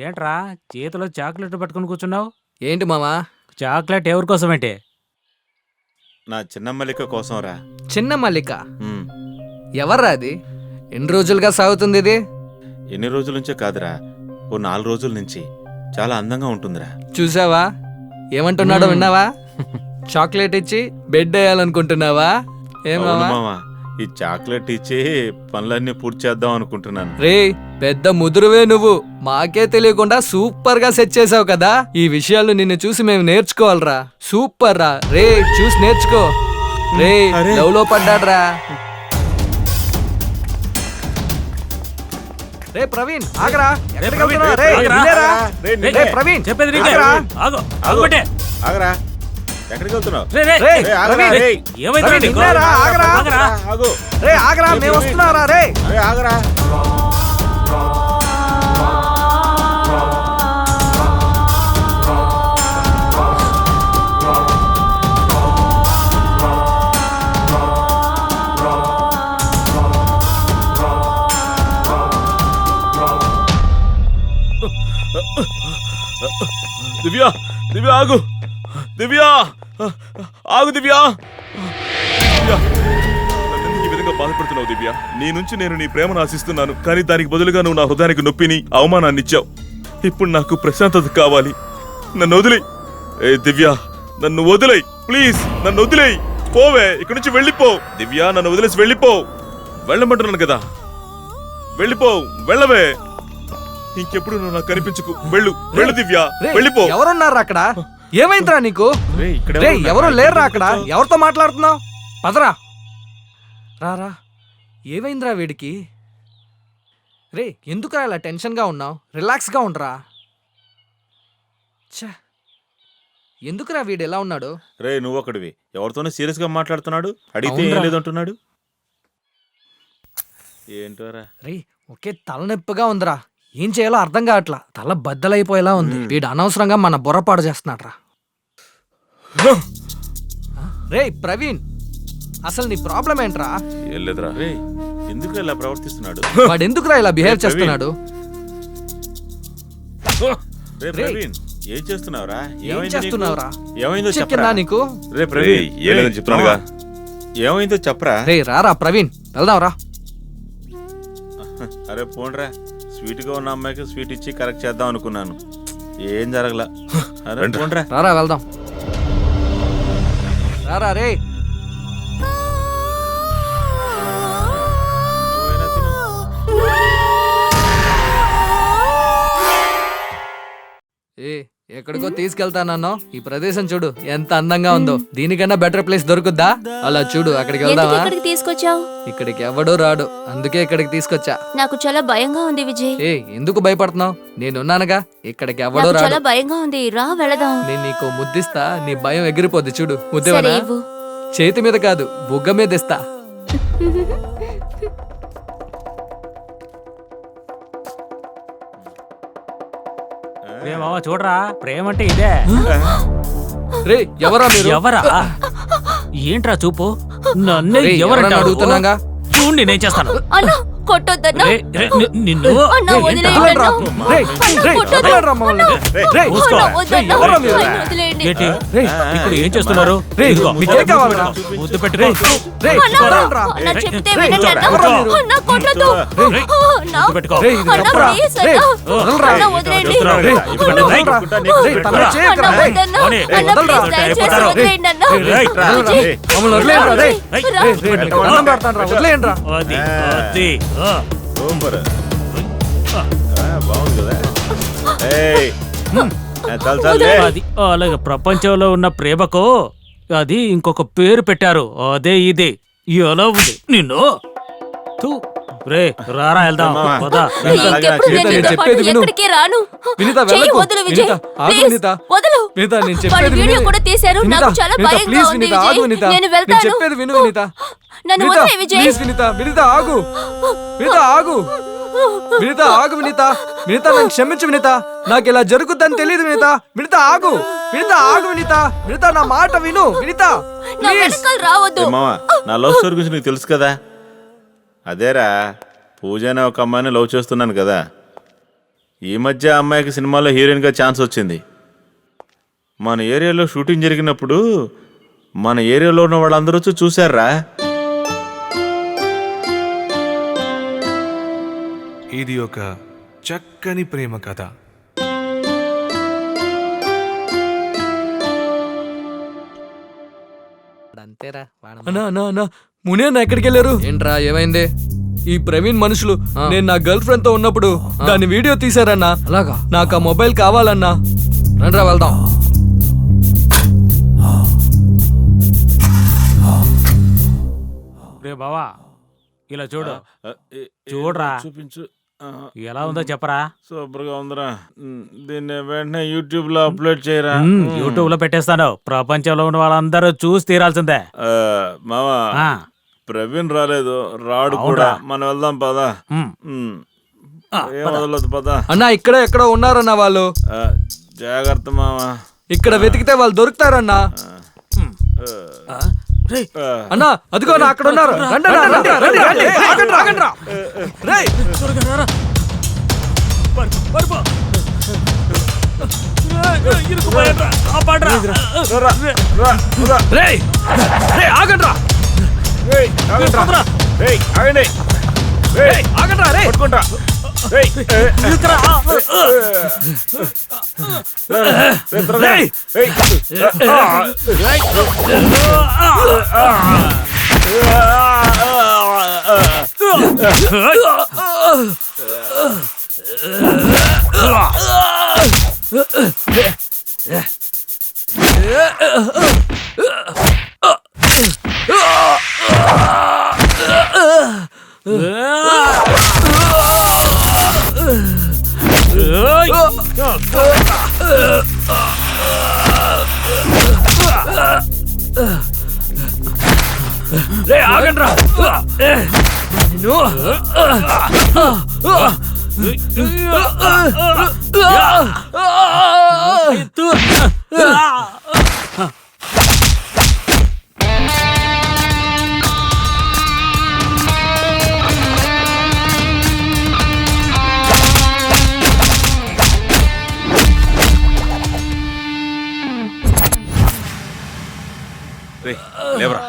ఏంట్రా చేతిలో చాక్లెట్ పట్టుకుని కూర్చున్నావు? ఏంటి మామా? చాక్లెట్ ఎవరి కోసం ఏంటి? నా చిన్న మల్లిక కోసం రా. చిన్న మల్లిక ఎవర్రా అది? ఎన్ని రోజులుగా సాగుతుంది ఇది? ఎన్ని రోజుల నుంచే కాదురా, ఓ 4 రోజుల నుంచి. చాలా అందంగా ఉంటుందిరా. చూసావా ఏమంటున్నాడో? విన్నావా? చాక్లెట్ ఇచ్చి బెడ్ వేయాలనుకుంటున్నావా? అవును ఏమా? మావా, ఈ చాక్లెట్ ఇచ్చి పనులన్నీ పూర్తి చేద్దాం అనుకుంటున్నాను. రే పెద్ద ముదురువే నువ్వు, మాకే తెలియకుండా సూపర్ గా సెట్ చేసావు కదా. ఈ విషయాలు నిన్ను చూసి మేము నేర్చుకోవాలరా. సూపర్ రా రే, చూసి నేర్చుకో. రే లవ్ లో పడ్డాడ్రా. రే ప్రవీణ్ ఆగరా. ఎక్కడికి వెళ్తున్నావ్? రే, నిన్నేరా? రే ప్రవీణ్ చెప్పేది ఆగరా. ఆగు, ఆగు, పెట్టే. ఆగరా. ఎక్కడికి వెళ్తున్నావు? రే, రే, రేయ్, రే, ఆగరా, రవి, రేయ్. ఏమైందిరా రవి, నీకు? నిన్నేరా, ఆగరా. ఆగరా. ఆగు. రే ఆగరా, మేము వస్తున్నారా రే. రే, ఆగరా. దివ్య దివ్య ఆగు దివ్య ఆగు దివ్య దివ్య, నన్నెందుకు ఈ విధంగా బాధపడుతున్నావు దివ్య? నీ నుంచి నేను నీ ప్రేమను ఆశిస్తున్నాను, కానీ దానికి బదులుగా నువ్వు నా హృదయానికి నొప్పిని అవమానాన్ని ఇచ్చావు. ఇప్పుడు నాకు ప్రశాంతత కావాలి. నన్ను వదిలేయ్. ఏ దివ్య, నన్ను వదిలేయ్ ప్లీజ్, నన్ను వదిలేయ్. పోవే, ఇక్కడి నుంచి వెళ్ళిపో దివ్య, నన్ను వదిలేసి వెళ్ళిపో. వెళ్ళమంటున్నాను కదా, వెళ్ళిపో, వెళ్ళవే. ఇంకెప్పుడు నువ్వు నాకు కనిపించుకు. వెళ్ళు వెళ్ళు దివ్య, రేయ్, వెళ్ళిపో. ఎవరున్నారా అక్కడ? ఏమైందిరా నీకు? రేయ్, ఇక్కడ రేయ్, ఎవరు ఎవరు ఉన్నారు? లేరురా అక్కడ? ఎవరితో మాట్లాడుతున్నావు? పదరా రారా. ఏమైందిరా వీడికి? రే ఎందుకురా ఇలా టెన్షన్గా ఉన్నావు? రిలాక్స్గా ఉండరా. ఛా, ఎందుకురా వీడు ఎలా ఉన్నాడు? రే, నువ్వు ఒకడివి ఎవరితోనే సీరియస్ గా మాట్లాడుతున్నాడు. అడిగితే ఏం అవునురా. లేదంటున్నాడు. ఏంటోరా. రే ఒకే తలనొప్పిగా ఉందిరా. ఏం చేయాలో అర్థం కావట్లా. తల బద్దలైపోయేలా ఉంది. వీడు అనవసరంగా మన బుర్రపాడు చేస్తున్నాడు రా. రే ప్రవీణ్, అసలు నీ ప్రాబ్లం ఏంట్రా? ఏం లేదురా. రే, ఎందుకు ఇలా ప్రవర్తిస్తున్నాడు? వాడు ఎందుకురా ఇలా బిహేవ్ రే, చేస్తున్నాడు? రే ప్రవీణ్, ఏం చేస్తున్నావురా? ఏం చేస్తున్నావురా? ఏమైందో చెక్కిందా చెప్పరా? నీకు? రే ప్రవీణ్, రేయ్, ఏం లేదని చెప్తున్నానుగా. ఏమైందో చెప్పరా? రే రారా ప్రవీణ్, వెళ్దాంరా. అరే పోండ్రా, స్వీట్ గా ఉన్న అమ్మాయికి స్వీట్ ఇచ్చి కరెక్ట్ చేద్దాం అనుకున్నాను. ఏం జరగలా. అరే పోండ్రా. రారా వెళ్దాం. రారా రే. నువ్వైనా తిను. ఏ ఎక్కడికో తీసుకెళ్తానన్నావు? ఈ ప్రదేశం చూడు ఎంత అందంగా ఉందో. దీనికన్నా బెటర్ ప్లేస్ దొరుకుద్దా? అలా చూడు, అక్కడికి ఎందుకు వెళ్దామా? ఇక్కడికి తీసుకొచ్చావు? ఇక్కడికి ఎవడో రాడు, అందుకే ఇక్కడికి తీసుకొచ్చా. నాకు చాలా భయంగా ఉంది విజయ్. ఏ ఎందుకు భయపడుతున్నావు? నేనున్నానుగా, ఇక్కడికి ఎవడో నాకు రాడు. చాలా భయంగా ఉంది, రా వెళదాం. నేను నీకు ముద్దిస్తా, నీ భయం ఎగిరిపోద్ది. చూడు, సరే ముద్దేవనా? ఇవ్వు. చేతి మీద కాదు, బుగ్గ మీద ఇస్తా. రే బావా చూడరా, ప్రేమ అంటే ఇదే. రే ఎవరా మీరు? ఎవరా? ఏంట్రా చూపు? నన్ను రేయ్, ఎవరంటే ఎవరన్నా అడుగుతున్నాగా? చూడు నేనేం చేస్తాను. అన్నా కొట్టొద్దన్నా. రే, రే, నిన్ను అన్నా రేయ్, వదిలేయండి వదలండ్రా. అన్నా. రేయ్, అన్నా, రేయ్, కొట్టొద్దు. వదలండ్రా మమ్మల్ని. రేయ్, మూసుకో. అన్నా, వద్దన్నా. ఎవరా మీరు? ఆయన వదిలేయండి. ఏంటి? రేయ్, ఇప్పుడు ఏం చేస్తున్నారు? రేయ్, ఇదిగో, మీకేం కావాలరా? ముద్దు పెట్టుకో. రేయ్, అన్నా, వదలండ్రా. అన్నా, చెప్తే రేయ్, వినండి అన్నా. ఎవరా మీరు? అన్నా, కొట్టొద్దు. రేయ్, అన్నా, ముద్దు పెట్టుకో. రేయ్, ఇది అన్నా, తప్పురా. ప్లీజ్ రేయ్, అన్నా. వదలరా. అన్నా, వదిలేయండి. చెప్తున్నావు. రేయ్, ముద్దు పెట్టుకో. రేయ్, రేయ్, తల చేయకురా. అన్నా, రేయ్, వద్దన్నా. పోనీ. అన్నా, వదలరా. ప్లీజ్ దయచేసి అయిపోతారు. వదిలేయండి అన్నా. రేయ్, వదలరా. విజయ్, మమ్మల్ని వదిలేయండ్రా. రేయ్, రా. రేయ్, రేయ్, దండం పెడతానురా, వదిలేయండ్రా. అది, అది. సూపర్. బాగుంది కదా. ఏయ్, చాలు చాలులే. అది అలాగే ప్రపంచంలో ఉన్న ప్రేమకు అది ఇంకొక పేరు పెట్టారు. అదే ఇది. ఎలా ఉంది నిన్ను? తూ. రే రారా వెళ్దాం. మామ. పద. ఇంకెప్పుడు నేను నేను నీతో పాటు చెప్పేది విను. ఎక్కడికి రాను. వినీత, చెయ్యి వెళ్ళకు. వదులు విజయ్. వినీత, ఆగు ప్లీజ్, వినీత. వదులు. వినీత, నేను వాళ్ళు చెప్పేది వీడియో విను. కూడా తీశారు. వినీత, నాకు చాలా వినీత, భయంగా ప్లీజ్ ఉంది వినీత, ఆగు విజయ్. వినీత. నేను నేను వెళ్తాను. చెప్పేది విను వినీత. నన్ను వినీత, వదిలే విజయ్. ప్లీజ్ వినీత. వినీత ఆగు. వినీత ఆగు. వినీత ఆగు వినీత. వినీత నన్ను క్షమించు వినీత. నాకు ఇలా జరుగుద్దని తెలియదు వినీత. వినీత ఆగు. వినీత ఆగు వినీత. వినీత నా మాట విను వినీత. నా ప్లీజ్. వెనకాల రావద్దు. ఏ మామ, నా లవ్ స్టోరీ గురించి నీకు తెలుసు కదా. అదేరా, పూజ అనే ఒక అమ్మాయిని లవ్ చేస్తున్నాను కదా. ఈ మధ్య ఆ అమ్మాయికి సినిమాలో హీరోయిన్గా ఛాన్స్ వచ్చింది. మన ఏరియాలో షూటింగ్ జరిగినప్పుడు మన ఏరియాలో ఉన్న వాళ్ళందరూ వచ్చి చూశారా. ఇది ఒక చక్కని ప్రేమ కథ. అంతేరా. అన్నా అన్నా అన్నా, మునే అన్న ఎక్కడికి వెళ్ళారు? ఏంట్రా ఏమైంది? ఈ ప్రవీణ్ మనుషులు నేను నా గర్ల్ ఫ్రెండ్ తో ఉన్నప్పుడు దాని వీడియో తీశారన్నా. అలాగా? నాకు ఆ మొబైల్ కావాలన్నా. రండ్రా వెళ్దాం. రే బావా ఇలా చూడు. చూడరా. చూపించు. ఎలా ఉందో చెప్పరా? సూపర్ గా ఉందిరా. దీన్ని వెంటనే యూట్యూబ్ లో అప్లోడ్ చేయరా. యూట్యూబ్ లో పెట్టేస్తాను. ప్రపంచంలో ఉన్న వాళ్ళందరూ చూసి తీరాల్సిందే. మామా ఆ, ప్రవీణ్ రాలేదు, రాడు అవునా? కూడా. మనం వెళ్దాం పదా. ఉమ్. ఏం వదలదు పదా. అన్నా ఇక్కడ ఎక్కడో ఉన్నారన్న వాళ్ళు. జాగ్రత్త మామా. ఇక్కడ వెతికితే వాళ్ళు దొరుకుతారన్నా. రేయ్, అన్నా అదిగో అన్నా, అక్కడ ఉన్నారు. రండి అన్నా, రండి, రండి, రండి. ఆగండి, ఆగండి రా. రేయ్, త్వరగా రారా. పరుపు. ఇరుక్కుపోయాడ్రా. కాపాడ్రా. రేయ్, రేయ్, ఆగండి రా. పదరా. ఆగండి. రేయ్, ఆగండి రా, రేయ్. పట్టుకుంటా. ఇరుక్కురా. రేయ్. రేయ్, ఆగండి రా. నిన్ను. రేయ్, లేవరా.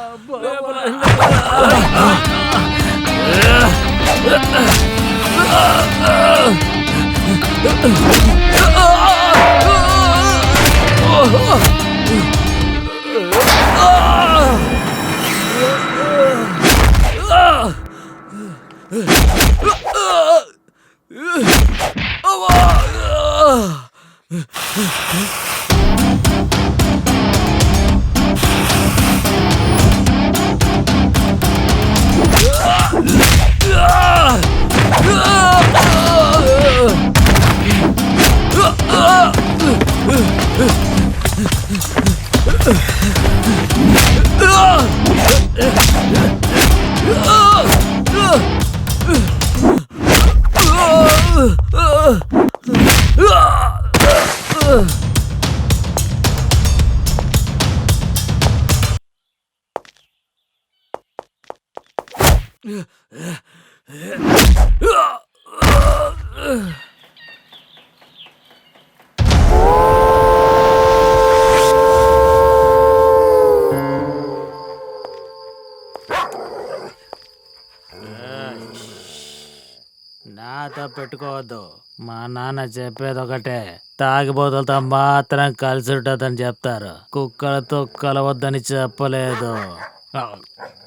నాతో పెట్టుకోవద్దు. మా నాన్న చెప్పేది ఒకటే, తాగిబోతులతో మాత్రం కలిసి ఉంటుందని చెప్తారు. కుక్కలతో కలవద్దని చెప్పలేదు.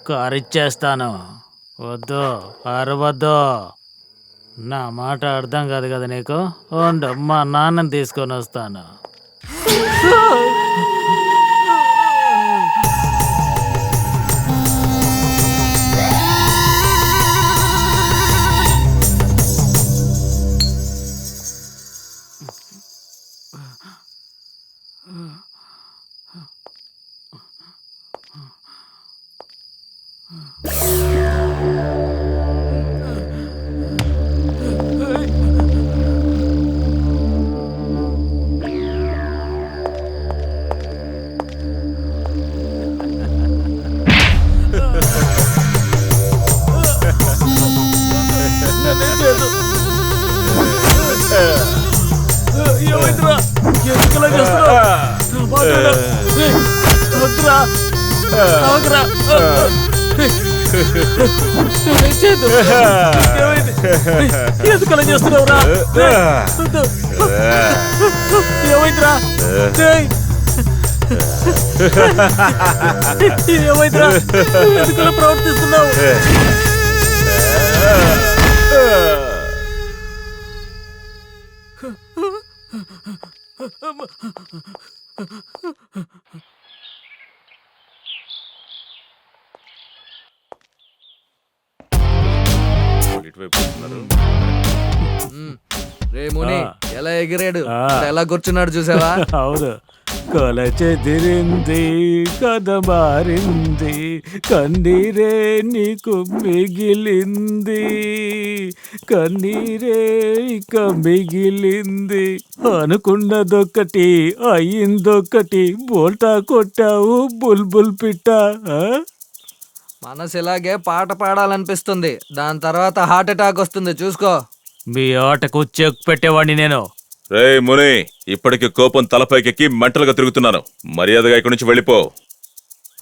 కరిచేస్తాను. వద్దు, అరవద్దు. నా మాట అర్థం కాదు కదా నీకు? ఉండు, మా నాన్నని తీసుకొని వస్తాను. ఎందుకలా చేస్తున్నావురా? ఏమైందిరా? ఏమైందిరా? ఎందుకలా ప్రవర్తిస్తున్నావు? ఇటువైపు వస్తున్నారు. రే ముని ఆ. ఎలా ఎగిరాడు ఆ. ఇప్పుడు ఎలా కూర్చున్నాడు చూసావా? అవును. కొల చెదిరింది కథ మారింది కన్నీరే నీకు మిగిలింది కన్నీరే ఇక మిగిలింది అనుకున్నదొక్కటి అయ్యిందొక్కటి బోల్టా కొట్టావు బుల్బుల్ పిట్ట. ఆ? మనసు ఇలాగే పాట పాడాలనిపిస్తుంది, దాని తర్వాత హార్ట్ అటాక్ వస్తుంది చూసుకో. మీ ఆటకు చెక్ పెట్టేవాడిని నేను. రే ముని, ఇప్పటికి కోపం తలపైకెక్కి మెంటల్గా తిరుగుతున్నాను. మర్యాదగా ఇక్కడి నుంచి వెళ్ళిపో.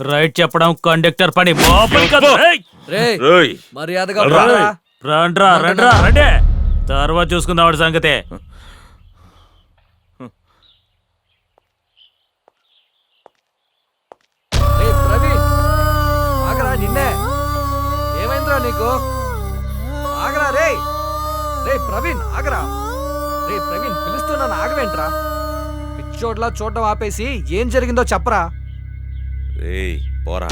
రైట్ చెప్పడం కండక్టర్ పని. లోపలికి వద్దు. ఏయ్! రేయ్ రేయ్, మర్యాదగా వెళ్ళరా. పోరా. రండ్రా రండ్రా రండి, తర్వాత చూసుకుందాం వాడి సంగతే. రేయ్ ప్రవీణ్, ఆగరా, నిన్నే. ఏమైందిరా నీకు? ఆగరా రే. రే ప్రవీణ్ ఆగరా. రే ప్రవీణ్ పిలుస్తున్నాను, ఆగవేంట్రా? పిచ్చోడ్లా చూడడం ఆపేసి ఏం జరిగిందో చెప్పరా. రేయ్ పోరా.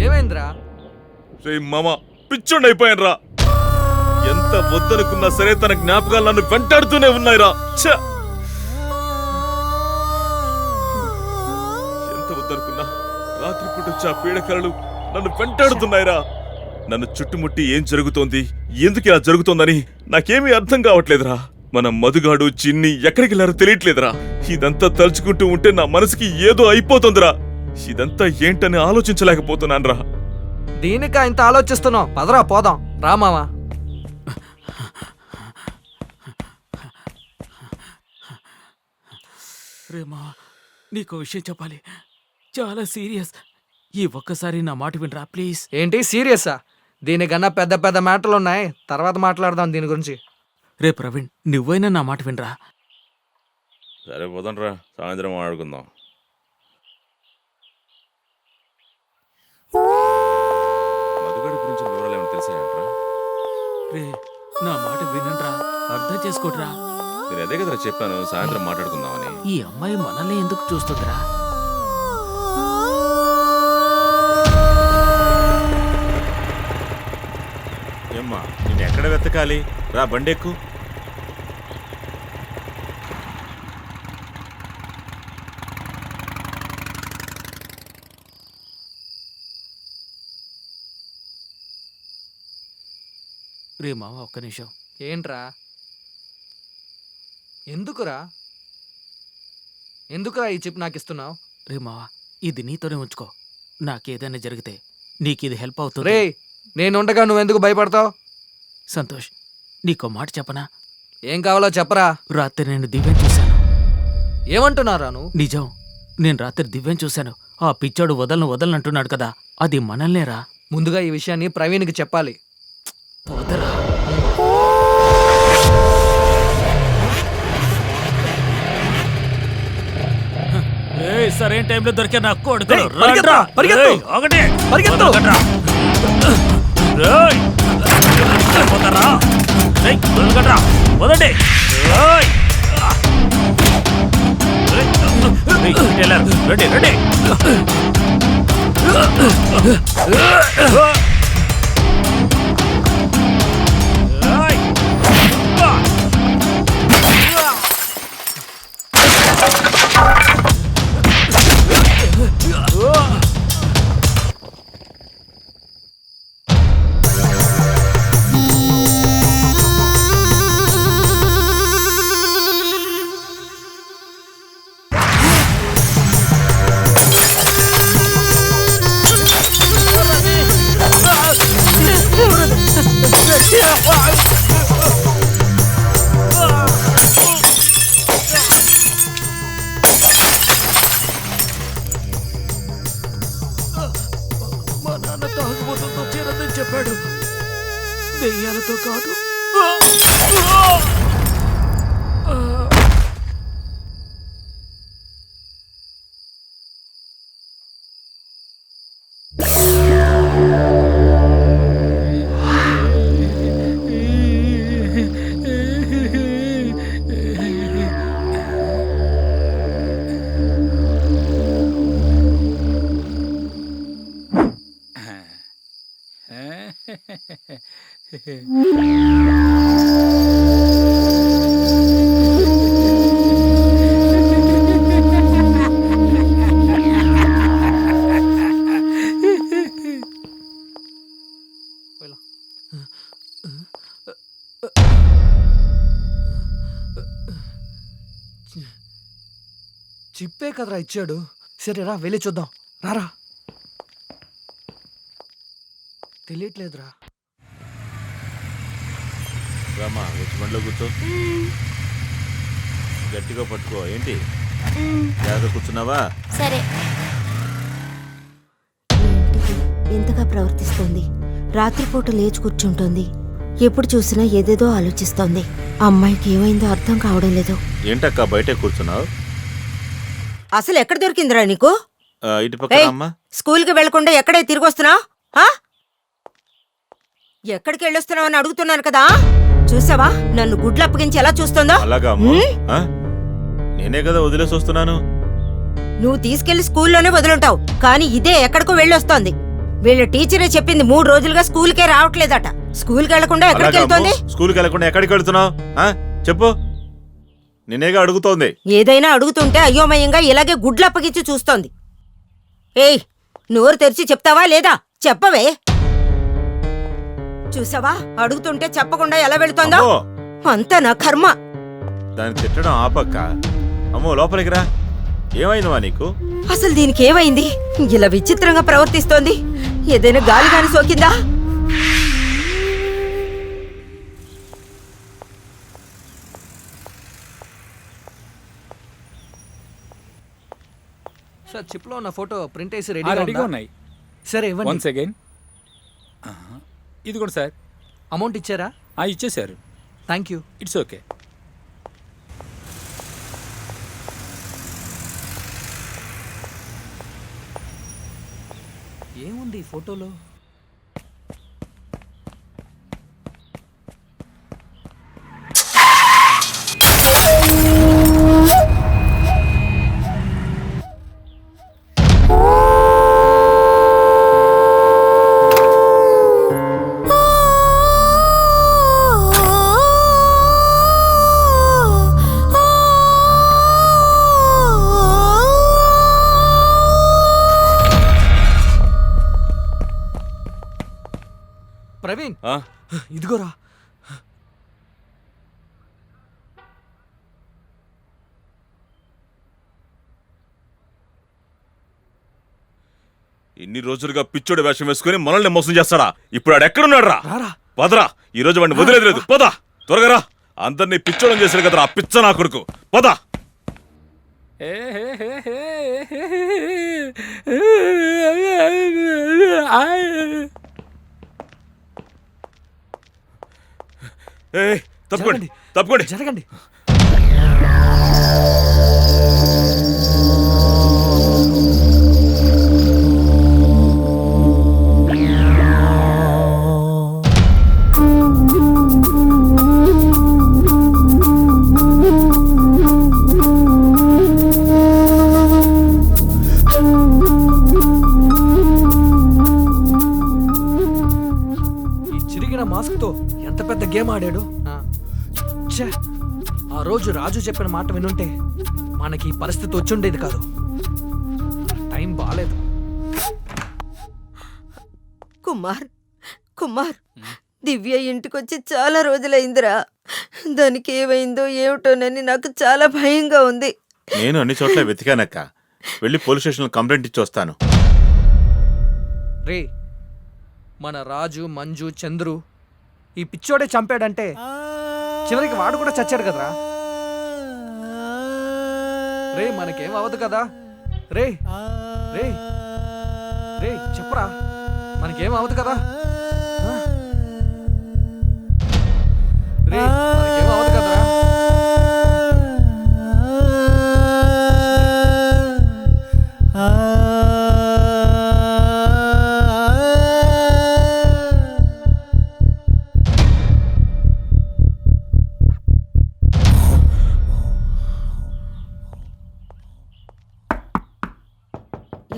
ఏమైందిరా? రే మామ, పిచ్చోండి అయిపోయాను రా. ఎంత వద్దనుకున్నా సరే తన జ్ఞాపకాలు నన్ను వెంటాడుతూనే ఉన్నాయిరా. ఛ! ఎంత వద్దనుకున్నా రాత్రిపూట వచ్చి ఆ పీడకలలు నన్ను వెంటాడుతున్నాయిరా. నన్ను చుట్టుముట్టి ఏం జరుగుతోంది, ఎందుకు ఇలా జరుగుతోందని నాకేమీ అర్థం కావట్లేదురా. మన మధుగాడు చిన్ని ఎక్కడికి వెళ్ళారో తెలియట్లేదురా. ఇదంతా తలుచుకుంటూ ఉంటే నా మనసుకి ఏదో అయిపోతుందిరా. ఇదంతా ఏంటని ఆలోచించలేకపోతున్నాను రా. దీనికా ఇంత ఆలోచిస్తున్నావు? పదరా పోదాం, రా మావా. రేమా, నీకు విషయం చెప్పాలి, చాలా సీరియస్. ఈ ఒక్కసారి నా మాట వినరా ప్లీజ్. ఏంటి సీరియసా? దీనికన్నా పెద్ద పెద్ద మ్యాటర్లు ఉన్నాయి, తర్వాత మాట్లాడదాం దీని గురించి. రే ప్రవీణ్, నువ్వైనా నా మాట వినరా. సరే పోదండ్రా, సాయంత్రం ఆడుకుందాం. మధుగడి గురించి వివరాలు ఏమైనా తెలిసాయంట్రా? రే నా మాట వినండ్రా, అర్థం చేసుకోట్రా. నేను అదే కదరా చెప్పాను, సాయంత్రం మాట్లాడుకుందామని. ఈ అమ్మాయి మనల్ని ఎందుకు చూస్తుందిరా? ఏమ్మా నేను ఎక్కడ వెతకాలి? రా బండెక్కు. రే మామ, ఒక్క నిమిషం. ఏంట్రా? ఎందుకురా ఎందుకురా ఈ చిప్ నాకు ఇస్తున్నావు? రే మావా, ఇది నీతోనే ఉంచుకో. నాకేదైనా జరిగితే నీకు ఇది హెల్ప్ అవుతుంది. రే నేనుండగా నువ్వెందుకు భయపడతావు? సంతోష్, నీకో మాట చెప్పనా? ఏం కావాలో చెప్పరా. రాత్రి నేను దివ్యం చూశాను. ఏమంటున్నారా నువ్వు? నిజం, నేను రాత్రి దివ్యం చూశాను. ఆ పిచ్చోడు వదలనంటున్నాడు కదా, అది మనల్నేరా. ముందుగా ఈ విషయాన్ని ప్రవీణ్కి చెప్పాలి. పోదరా. సరైన టైంలో దొరికే నా కొడుకు. ఏయ్, పరిగెత్తు, పరిగెత్తు. పరిగెత్తు. Ready ready. మా నాన్న తాగుబోతుందో చేరదని చెప్పాడు, దెయ్యాలతో కాదు. చిప్పే కదరా ఇచ్చాడు. సరే రా వెళ్ళి చూద్దాం. రారా. తెలియట్లేదురా. రామా వచ్చి బండిలో కూర్చో. గట్టిగా పట్టుకో. ఏంటి జాగ్రత్త కూర్చున్నావా? సరే. ఎంతగా ప్రవర్తిస్తోంది. రాత్రిపూట లేచి కూర్చుంటోంది. ఎప్పుడు చూసినా ఏదేదో ఆలోచిస్తోంది. అమ్మాయికి ఏమైందో అర్థం కావడం లేదు. ఏంటక్క బయటే కూర్చున్నావు? అసలు ఎక్కడ దొరికిందిరా నీకు? ఇటు పక్కన అమ్మా. స్కూల్కి వెళ్లకుండా ఎక్కడే తిరిగి వస్తున్నావు? ఎక్కడికి వెళ్ళొస్తున్నావు అని అడుగుతున్నాను కదా. చూసావా నన్ను గుడ్లు అప్పగించి ఎలా చూస్తుందో? అలాగా నేనే కదా వదిలేసి వస్తున్నాను. నువ్వు తీసుకెళ్లి స్కూల్లోనే వదులుంటావు, కానీ ఇదే ఎక్కడికో వెళ్ళొస్తోంది. వీళ్ళ టీచరే చెప్పింది 3 రోజులుగా స్కూల్కే రావట్లేదట. స్కూల్కి వెళ్లకుండా ఎక్కడికి వెళ్తోంది? స్కూల్కి వెళ్ళకుండా ఎక్కడికి వెళ్తున్నావు చెప్పు. నేనేగా అడుగుతోంది. ఏదైనా అడుగుతుంటే అయోమయంగా ఇలాగే గుడ్లు అప్పగించి చూస్తోంది. ఏయ్ నోరు తెరిచి చెప్తావా లేదా? చెప్పవే. చూసావా అడుగుతుంటే చెప్పకుండా ఎలా వెళుతోందో? అంతా నా కర్మ. దాన్ని తిట్టడం ఆపక్క. అమ్మో లోపలికి రా. ఏమైందమ్మా నీకు? అసలు దీనికి ఏమైంది? ఇలా విచిత్రంగా ప్రవర్తిస్తోంది. ఏదైనా గాలి గాని సోకిందా? సార్ చిప్లో ఉన్న ఫోటో ప్రింట్ వేసి రెడీగా ఉన్నాయి. సరే ఇవ్వండి. Once again. ఇది కూడా సార్. అమౌంట్ ఇచ్చారా? ఇచ్చేసారు. Thank you. It's okay. ఏముంది ఈ ఫోటోలో? ప్రవీణ్ ఇదిగోరా. ఇన్ని రోజులుగా పిచ్చోడి వేషం వేసుకుని మనల్ని మోసం చేస్తాడా? ఇప్పుడు ఆడెక్కడున్నాడు రా? పదరా, ఈ రోజు వాడిని వదిలేదు. పద త్వరగా రా. అందరినీ పిచ్చోడం చేశారు కదరా ఆ పిచ్చ నా కొడుకు. పద. తప్పకోండి తప్పకోండి. జరగండి. మాస్క్ తో ఎంత పెద్ద గేమ్ ఆడాడు. ఆ రోజు రాజు చెప్పిన మాట వినుంటే మనకి ఈ పరిస్థితి వచ్చుండేది కాదు. టైం బాలేదు. కుమార్ కుమార్ దివ్య ఇంటికొచ్చి చాలా రోజులైందిరా. దానికి ఏమైందో ఏమిటోనని నాకు చాలా భయంగా ఉంది. నేను అన్ని చోట్ల వెతికానక్క. వెళ్ళి పోలీస్ స్టేషన్ కంప్లైంట్ ఇచ్చి వస్తాను. రే మన రాజు మంజు చంద్రు ఈ పిచ్చోడే చంపాడంటే చివరికి వాడు కూడా చచ్చాడు కదరా. రే మనకేం అవదు కదా. రే రే రే చెప్పరా, మనకేం అవదు కదా. రే మనకేం అవదు కదరా.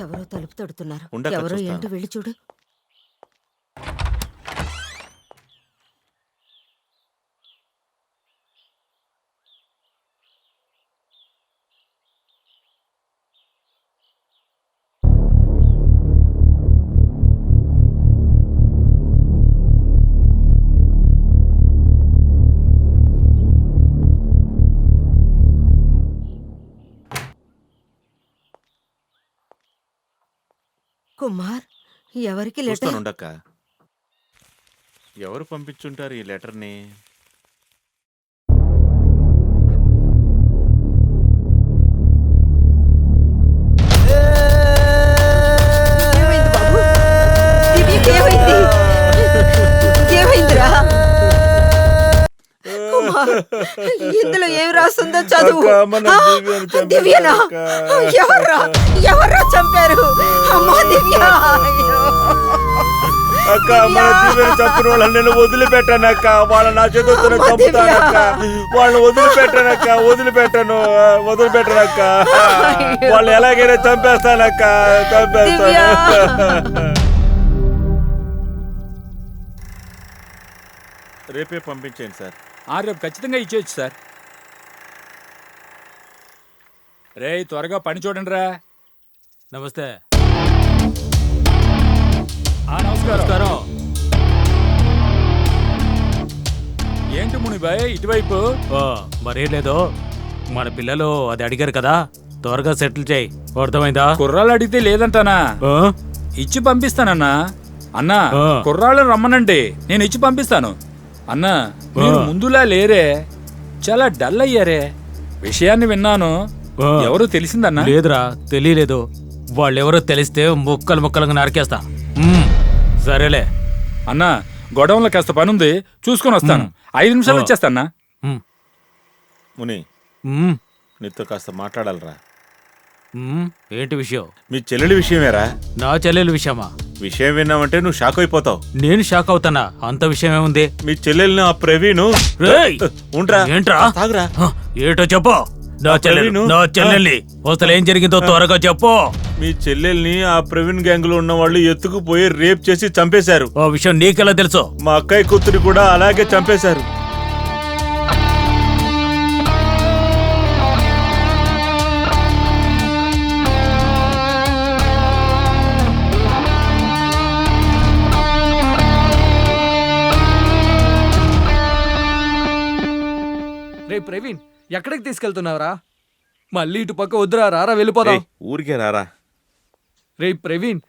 ఎవరో తలుపు తడుతున్నారు. ఉండక్క ఎవరో చూస్తాను. ఏంటో వెళ్ళి చూడు. కుమార్ ఎవరికి లెటర్? చూస్తానుండక్క. ఎవరు పంపించుంటారు ఈ లెటర్ని? ఏమైంది బాబు? దివ్యకి ఏమైంది? ఏమైందిరా? కుమార్, ఇందులో ఏం రాస్తుందో చదువు. దివ్యనా? ఎవర్రా చంపారు? అమ్మా దివ్య! అక్క, మన దివ్యని చంపిన వాళ్ళని నేను వదిలిపెట్టానక్క. వాళ్ళ నా చేతులతో చంపుతానక్క. వాళ్ళని వదిలిపెట్టానక్క. వదిలిపెట్టనక్క. వాళ్ళు ఎలాగైనా చంపేస్తానక్క. రేపే పంపించేయండి సార్. రేపు ఖచ్చితంగా ఇచ్చేయచ్చు సార్. రే త్వరగా పని చూడండి రా. నమస్తే. నమస్కారం. ఏంటి మునిబాయ్ ఇటువైపు? మరేం లేదు, మన పిల్లలు అది అడిగారు కదా, త్వరగా సెటిల్ చేయి. అర్థమైందా? కుర్రాళ్ళు అడిగితే లేదంటానా? ఇచ్చి పంపిస్తానన్నా. అన్నా కుర్రాళ్ళని రమ్మనండి, నేను ఇచ్చి పంపిస్తాను. అన్నా మీరు ముందులా లేరే, చాలా డల్ అయ్యారే. విషయాన్ని విన్నాను, ఎవరు తెలిసిందన్నా? లేదురా, తెలియలేదు. వాళ్ళెవరో తెలిస్తే ముక్కలు ముక్కలుగా నరికేస్తా. సరేలే అన్నా, గొడవలో కాస్త పనుంది, చూసుకొని వస్తాను. 5 నిమిషాలు వచ్చేస్తానా? ముని, నీతో కాస్త మాట్లాడాలరా. ఏంటి విషయం? మీ చెల్లెలి విషయమేరా. నా చెల్లెలు విషయమా? విషయం విన్నామంటే నువ్వు షాక్ అయిపోతావు. నేను షాక్ అవుతానా? అంత విషయం ఏముంది? మీ చెల్లెల్ని ఆ ప్రవీణ్ ఏంట్రా? తాగురా. ఏటో చెప్పు. నా చెల్లెల్ని అసలు ఏం జరిగిందో త్వరగా చెప్పు. మీ చెల్లెల్ని ఆ ప్రవీణ్ గ్యాంగ్ లో ఉన్న వాళ్ళు ఎత్తుకుపోయి రేప్ చేసి చంపేశారు. ఆ విషయం నీకెలా తెలుసు? మా అక్కయ్య కూతురి కూడా అలాగే చంపేశారు. రే ప్రవీణ్, ఎక్కడికి తీసుకెళ్తున్నావురా? మళ్ళీ ఇటు పక్క వద్దురా, రారా వెళ్ళిపోదాం. ఊరికే రారా. రే ప్రవీణ్,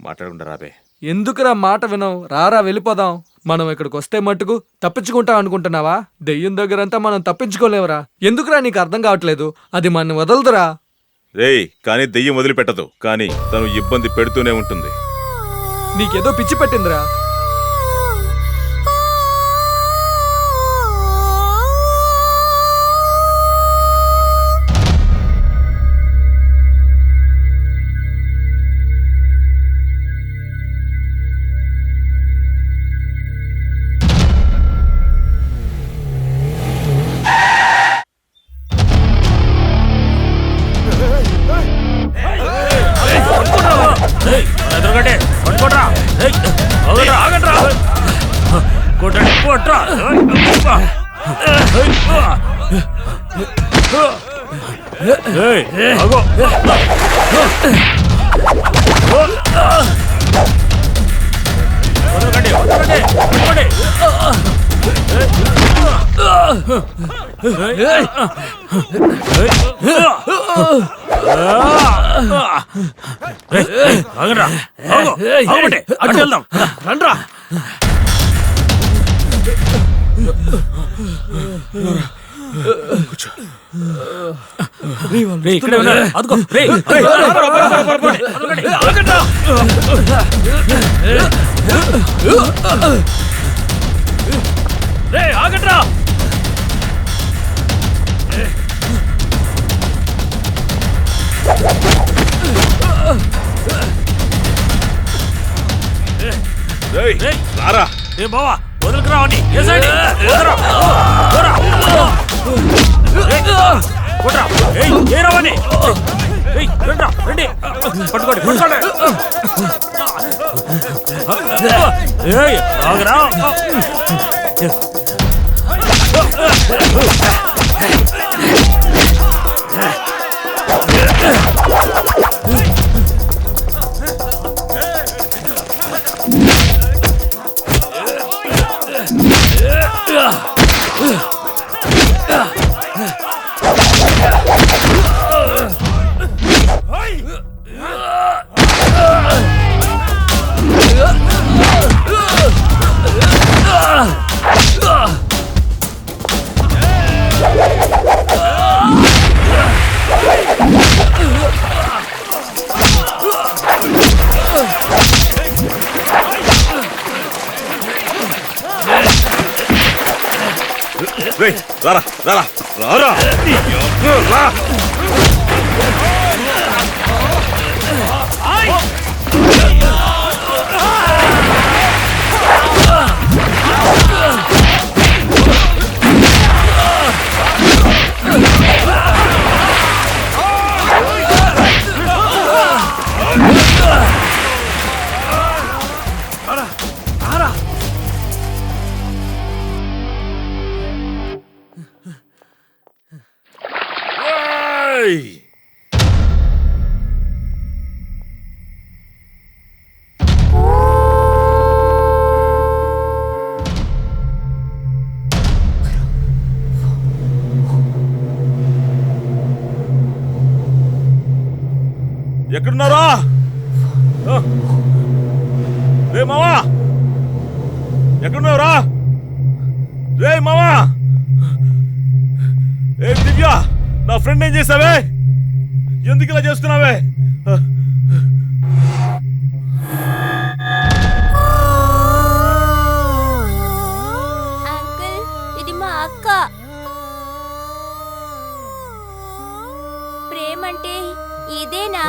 మాట్లాడుకుంటారా బే. ఎందుకురా మాట వినవు? రారా వెళ్ళిపోదాం. మనం ఇక్కడికి వస్తే మట్టుకు తప్పించుకుంటాం అనుకుంటున్నావా? దెయ్యం దగ్గరంతా మనం తప్పించుకోలేవురా. ఎందుకురా నీకు అర్థం కావట్లేదు? అది మన వదలదురా. రేయ్, కానీ దెయ్యం వదిలిపెట్టదు, కానీ తను ఇబ్బంది పెడుతూనే ఉంటుంది. నీకేదో పిచ్చి పట్టిందిరా. రండ్రా. ఇక్కడే ఉన్నారు. అదిగో ఆగట్రా. రారా. ఏ బావా, వదలకురా వాణ్ణి. పట్టుకోండి పట్టుకోండి. ఆగరా. రేయ్, రారా రారా రారా రా. ఏయ్! ఎక్కడున్నారా? రే మావా, ఎక్కడున్నావురా? రే మావా, ఏ దివ్య, నా ఫ్రెండ్ ఏం చేసావే? ఎందుకు ఇలా చేస్తున్నావే? అంకుల్, ఇది మా అక్క. ప్రేమంటే ఇదేనా?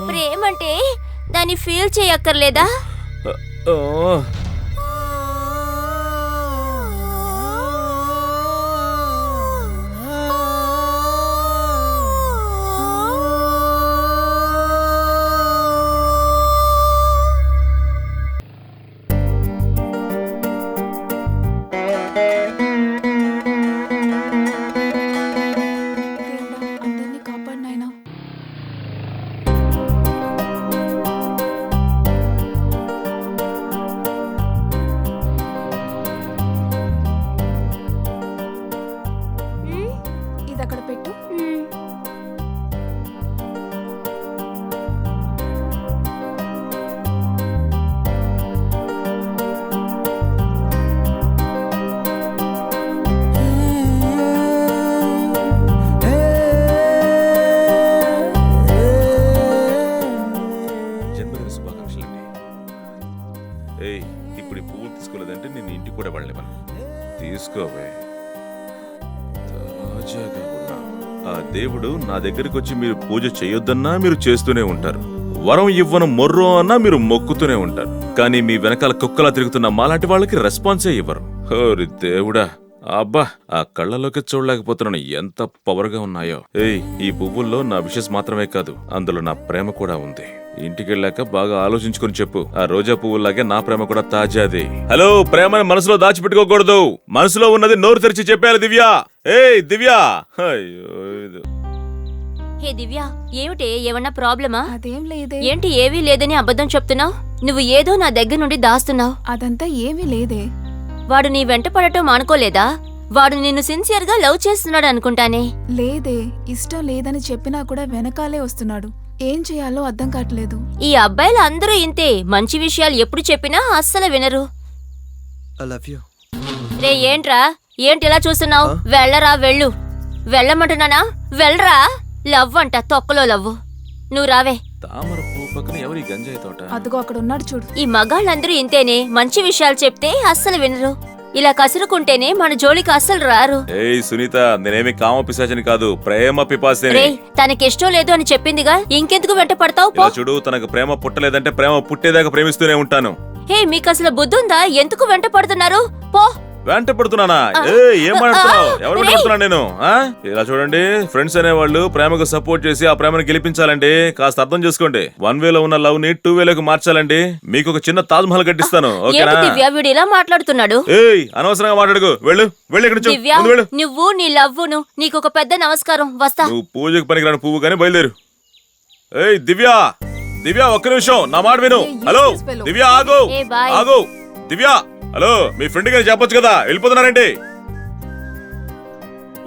ప్రేమంటే దాన్ని ఫీల్ చేయక్కర్లేదా? ఇది అక్కడ పెట్టు. జన్మదిన శుభాకాంక్షలండి. ఏయ్, ఇప్పుడు ఈ పువ్వులు తీసుకోలేదంటే నేను ఇంటికి కూడా వెళ్ళలేమను. తీసుకోవే. తాజాగా ఉన్నా. ఆ దేవుడు నా దగ్గరికి వచ్చి మీరు పూజ చేయొద్దన్నా మీరు చేస్తూనే ఉంటారు. వరం ఇవ్వను మొర్రో అన్నా మీరు మొక్కుతూనే ఉంటారు. కానీ మీ వెనకాల కుక్కలా తిరుగుతున్న మాలాంటి వాళ్ళకి రెస్పాన్సే ఇవ్వరు. ఓరి దేవుడా, అబ్బా, ఆ కళ్ళలోకి చూడలేకపోతున్నాను, ఎంత పవర్గా ఉన్నాయో. ఏయ్, ఈ పువ్వుల్లో నా విషెస్ మాత్రమే కాదు, అందులో నా ప్రేమ కూడా ఉంది. ఇంటికెళ్ళాక బాగా ఆలోచించుకొని చెప్పు. ఆ రోజా పువ్వులాగే నా ప్రేమ కూడా తాజాది. హలో, ప్రేమని మనసులో దాచిపెట్టుకోకూడదు. మనసులో ఉన్నది నోరు తెరిచి చెప్పాలి దివ్య. ఏయ్ దివ్య. అయ్యో, హే దివ్య, ఏమిటి? ఏమన్నా ప్రాబ్లమా? అదేం లేదే. ఏంటి ఏవీ లేదని అబద్ధం చెప్తున్నావు? నువ్వు ఏదో నా దగ్గర నుండి దాస్తున్నావు. అదంతా ఏమీ లేదే. వాడు నీ వెంట పడటం మానుకోలేదా? వాడు నిన్ను సిన్సియర్ గా లవ్ చేస్తున్నాడు అనుకుంటానే. లేదే, ఇష్టం లేదని చెప్పినా కూడా వెనకాలే వస్తున్నాడు. ఏం చేయాలో అర్థం కావట్లేదు. ఈ అబ్బాయిలు అందరూ ఇంతే. మంచి విషయాలు ఎప్పుడు చెప్పినా అస్సలు వినరు. రే, ఏంట్రా? ఏంటి ఇలా చూస్తున్నావు? వెళ్ళరా, వెళ్ళు. వెళ్ళమంటున్నానా? వెళ్ళరా. లవ్ అంట, తొక్కలో లవ్వు. నువ్వు రావే. తామర పువ్వు పక్కన ఎవరి గంజాయి తోట? అదిగో అక్కడ ఉన్నాడు చూడు. ఈ మగాళ్ళందరూ ఇంతేనే. మంచి విషయాలు చెప్తే అస్సలు వినరు. ఇలా కసురుకుంటేనే మన జోలికి అస్సలు రారు. ఏయ్ సునీత, నేనేమి కామ పిశాచిని కాదు, ప్రేమ పిపాసిని. రే, తనకిష్టం లేదు అని చెప్పిందిగా, ఇంకెందుకు వెంట పడతావు? ఇలా చూడు, తనకు ప్రేమ పుట్టలేదంటే ప్రేమ పుట్టేదాకా ప్రేమిస్తూనే ఉంటాను. హే, మీకు అసలు బుద్ధుందా? ఎందుకు వెంట పడుతున్నారు? పో. వెంట పడుతున్నానా? ఏం మాట్లాడుతున్నావు? ఎవరు వెంట పడుతున్నా నేను? ఇలా చూడండి, ఫ్రెండ్స్ అనేవాళ్ళు ప్రేమకు సపోర్ట్ చేసి ఆ ప్రేమను గెలిపించాలండి. కాస్త అర్థం చేసుకోండి. 1 వేలో ఉన్న లవ్ ని 2 వేలకు మార్చాలండి. మీకు ఒక చిన్న తాజ్ మహల్ కట్టిస్తాను, ఓకేనా? ఏంటి దివ్య, వీడు ఇలా మాట్లాడుతున్నాడు? ఏయ్, అనవసరంగా మాట్లాడుకో. వెళ్ళు, వెళ్ళి ఇక్కడ నుంచి. దివ్య, ముందు వెళ్ళు. నువ్వు నీ లవ్వును, నీకు ఒక పెద్ద నమస్కారం. వస్తా. నువ్వు పూజకు పనికిరాని పువ్వు కానీ బయలుదేరు. ఏయ్ దివ్య, దివ్య ఒక్క నిమిషం నా మాట విను. హలో దివ్య, ఆగు ఆగు. దివ్య, హలో, మీ ఫ్రెండ్ గారు చెప్పొచ్చు కదా, వెళ్ళిపోతున్నారండి.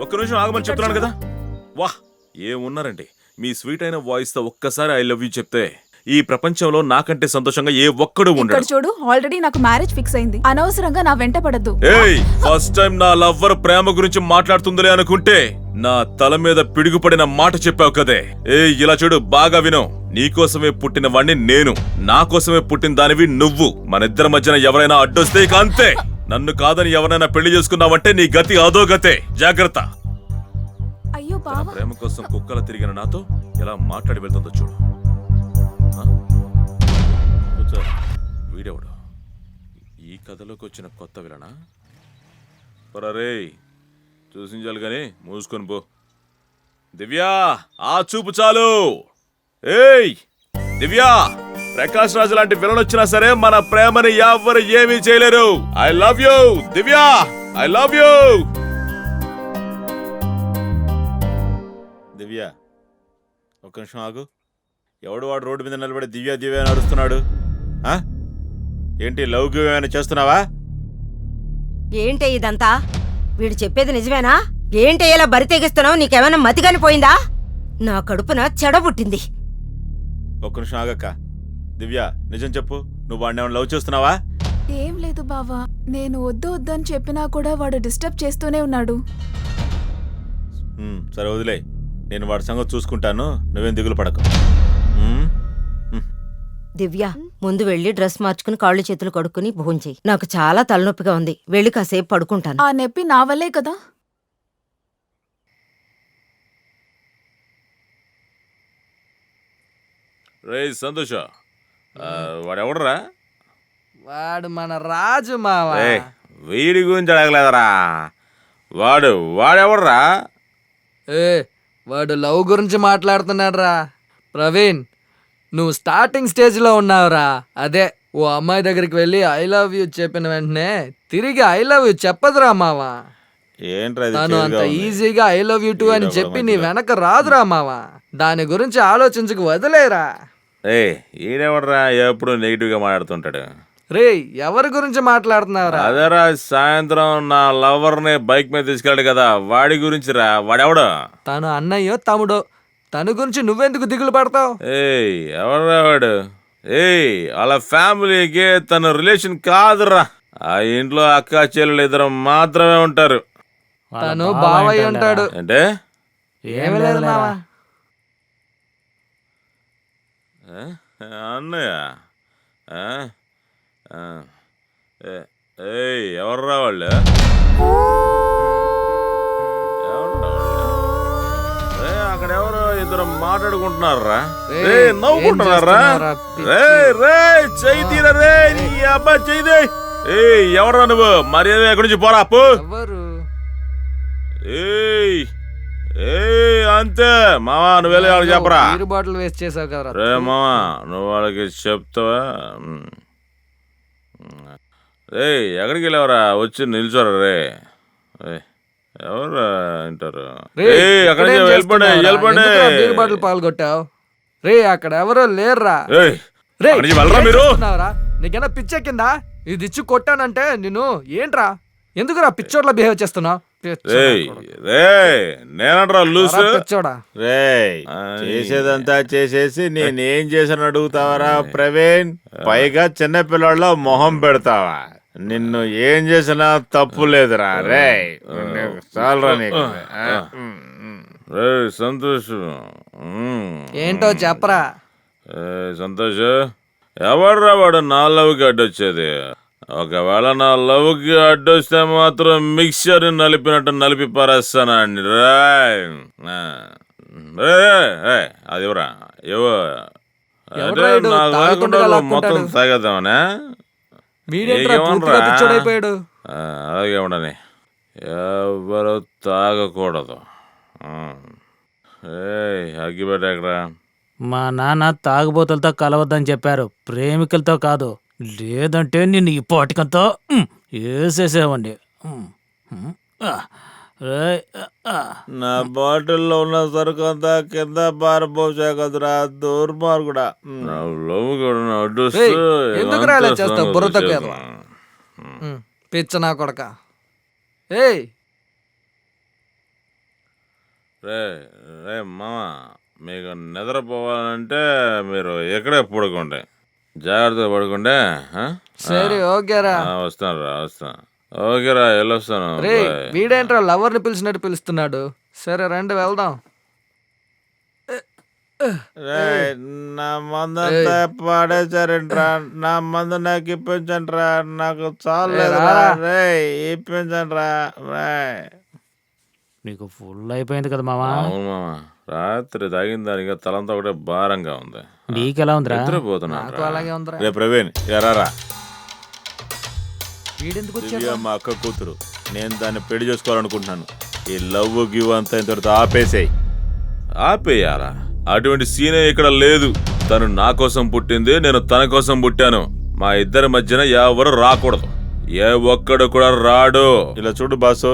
ఒక్క నిమిషం ఆగమని చెప్తున్నాను కదా. వాహ్, ఏమున్నారండి. మీ స్వీట్ అయిన వాయిస్ తో ఒక్కసారి ఐ లవ్ యూ చెప్తే ఈ ప్రపంచంలో నాకంటే సంతోషంగా ఏ ఒక్కడు ఉండడు. ఇక్కడ చూడు, ఆల్రెడీ నాకు మ్యారేజ్ ఫిక్స్ అయింది. అనవసరంగా నా వెంట పడద్దు. ఏయ్, ఫస్ట్ టైం నా లవ్వర్ ప్రేమ గురించి మాట్లాడుతుందిలే అనుకుంటే నా తల మీద పిడుగుపడిన మాట చెప్పావు కదే. ఏయ్, ఇలా చూడు, బాగా విను. నీకోసమే పుట్టిన వాణ్ణి నేను, నా కోసమే పుట్టిన దానివి నువ్వు. మన ఇద్దరి మధ్యన ఎవరైనా అడ్డొస్తే ఇక అంతే. నన్ను కాదని ఎవరైనా పెళ్లి చేసుకున్నావంటే నీ గతి అదో గతే. జాగ్రత్త. అయ్యో తన బావా, ప్రేమ కోసం కుక్కల తిరిగిన నాతో ఎలా మాట్లాడి వెళ్తుందో చూడు. ఆ? కూర్చో. వీడెవడు? ఈ కథలోకి వచ్చిన కొత్త విలనా? రే చూసించాలి గాని మూసుకొని పో. దివ్యా, ఆ చూపు చాలు. ఏయ్ దివ్యా, ప్రకాష్ రాజు లాంటి విలన్ వచ్చినా సరే మన ప్రేమని ఎవ్వరు ఏమీ చేయలేరు. I love you Divya, I love you. Divya, ఒక్క నిమిషం ఆగు. ఎవడు వాడు రోడ్డు మీద నిలబడి దివ్య దివ్య అని అరుస్తున్నాడు? ఆ? ఏంటి లవ్ గివ్ ఏమైనా చేస్తున్నావా? ఏంటే ఇదంతా? వీడు చెప్పేది నిజమేనా? ఏంటే ఇలా బరి తెగిస్తున్నావు? నీకేమైనా మతిగాని పోయిందా? నా కడుపున చెడ పుట్టింది. ఒక్క నిమిషం ఆగక్క. దివ్య, నిజం చెప్పు, నువ్వు వాడిని ఏమైనా లవ్ చేస్తున్నావా? ఏం లేదు బావా. నేను వద్దు వద్దని చెప్పినా కూడా వాడు డిస్టర్బ్ చేస్తూనే ఉన్నాడు. సరే వదిలే, నేను వాడి సంగతి చూసుకుంటాను, నువ్వేం దిగులు పడకు. దివ్య, ముందు వెళ్ళి డ్రెస్ మార్చుకుని కాళ్ళు చేతులు కడుక్కుని భోంచేయి. నాకు చాలా తలనొప్పిగా ఉంది. వెళ్ళి కాసేపు పడుకుంటాను. ఆ నొప్పి నా వల్లే కదా. రే సంతోష, వాడెవడరా? వాడు మన రాజు మావా. వీడి గురించి అడగలేదరా. వాడెవడరా? వాడు లవ్ గురించి మాట్లాడుతున్నాడు రా. ప్రవీణ్, నువ్వు స్టార్టింగ్ స్టేజ్లో ఉన్నావురా. అదే ఓ అమ్మాయి దగ్గరికి వెళ్ళి ఐ లవ్ యూ చెప్పిన వెంటనే తిరిగి ఐ లవ్ యూ చెప్పదురా మావా. ఏంట్రా తను అంత ఈజీగా ఐ లవ్ యూ టూ అని చెప్పి నీ వెనక రాదురా మావా. దాని గురించి ఆలోచించుకు వదిలేరా. ఈడెవడరా ఎప్పుడు నెగిటివ్ గా మాట్లాడుతుంటాడు? రే, ఎవరి గురించి మాట్లాడుతున్నావురా? అదేరా, సాయంత్రం నా లవర్ ని బైక్ మీద తీసుకెళ్ళాడు కదా, వాడి గురించి రా. వాడెవడు? తను అన్నయ్యో తమ్ముడో. తన గురించి నువ్వెందుకు దిగులు పడతావు? ఎవడరా వాడు? వాళ్ళ ఫ్యామిలీకి తన రిలేషన్ కాదురా. ఆ ఇంట్లో అక్క చెల్లెలు ఇద్దరు మాత్రమే ఉంటారు. తను బావయ్య ఉంటాడు. అంటే ఏమి లేదు మావా. అన్నయ్య? ఎవర్రా వాళ్ళు? అక్కడ ఎవరో ఇద్దరు మాట్లాడుకుంటున్నారా? నవ్వుకుంటున్నారా? చెయ్యి తీరా రే, నీ అబ్బా చెయ్యి. ఎవరా నువ్వు? మర్యాద ఎక్కడి నుంచి పోరా అప్పు. అంతే మావా, నువ్వు వెళ్ళి వాళ్ళకి చెప్పరా. బాటిల్ వేస్ట్ చేసావు కదా రే మావా, నువ్వు వాళ్ళకి చెప్తావా? ఎక్కడికి వెళ్ళావరా? వచ్చి నిల్చోరా రే. ఎవరు అంటారు? అక్కడ వెళ్ళిపోండి, వెళ్ళిపోండి. బాటిల్ పాల్గొట్టావు రే. అక్కడ ఎవరో లేర్రా. వెళ్ళరా మీరు. నీకేనా పిచ్చెక్కిందా? ఇది ఇచ్చి కొట్టానంటే నిన్ను ఏంట్రా? ఎందుకురా పిచ్చోడ్లా బిహేవ్ చేస్తున్నావు? నేనంటరా లూసు. చేసేదంతా చేసేసి నేనేం చేశాను అడుగుతావరా ప్రవీణ్? పైగా చిన్న పిల్లల్లో మొహం పెడతావా? నిన్ను ఏం చేసినా తప్పు లేదురా. రే చాలరా నీకు. సంతోష్, ఏంటో చెప్పరా. సంతోష్, ఎవడ్రా వాడు నా లవ్కి అడ్డొచ్చేది? ఒకవేళ నా లవ్కి అడ్డొస్తే మాత్రం మిక్సర్ నలిపినట్టు నలిపి పారేస్తానండి. అది ఎవరా? మొత్తం తాగేద్దామనే. అలాగే ఉండని, ఎవరు తాగకూడదు. అగ్గిపెట్ట ఎక్కడ? మా నాన్న తాగుబోతులతో కలవద్దని చెప్పారు, ప్రేమికులతో కాదు. లేదంటే నిన్ను ఈ పాటికంతో వేసేసేవండి. నా బాటిల్లో ఉన్న సరుకు అంతా కింద పారపోసా కదరా దుర్మార్గుడా. ఎందుకు రాలే చేస్తావు బుర్రతో పిచ్చ నా కొడక. రే మామా, మీకు నిద్రపోవాలంటే మీరు ఎక్కడే పడుకోండి, జాగ్రత్తగా పడుకోండి. సరే ఓకేరా, వస్తాను రా, వస్తాను. ఓకేరా, వెళ్ళొస్తాను. వీడేంట్రా లవర్ని పిలిచినట్టు పిలుస్తున్నాడు. సరే రండి వెళ్దాం. నా మందంతా పాడేశారంట్రా. నా మందు నాకు ఇప్పించండిరా. నాకు చాలు ఇప్పించండిరా. నీకు ఫుల్ అయిపోయింది కదా మావా. అవును మామ, రాత్రి తాగిన దానికి తలంతా ఒకటే భారంగా ఉంది. నీకెలా ఉందిరా? నిద్రపోతున్నా. నాకు అలాగే ఉందిరా. రే ప్రవీణ్, ఎరారా. వీడెందుకు దివ్య వచ్చాడు? మా అక్క కూతురు. నేను దాన్ని పెళ్లి చేసుకోవాలనుకుంటున్నాను. ఈ లవ్ గివ్ అంతా ఇంతటితో ఆపేసాయి. ఆపేయాలా? అటువంటి సీనే ఇక్కడ లేదు. తను నా కోసం పుట్టింది, నేను తన కోసం పుట్టాను. మా ఇద్దరి మధ్యన ఎవరు రాకూడదు. ఏ ఒక్కడు కూడా రాడు. ఇలా చూడు బాసు,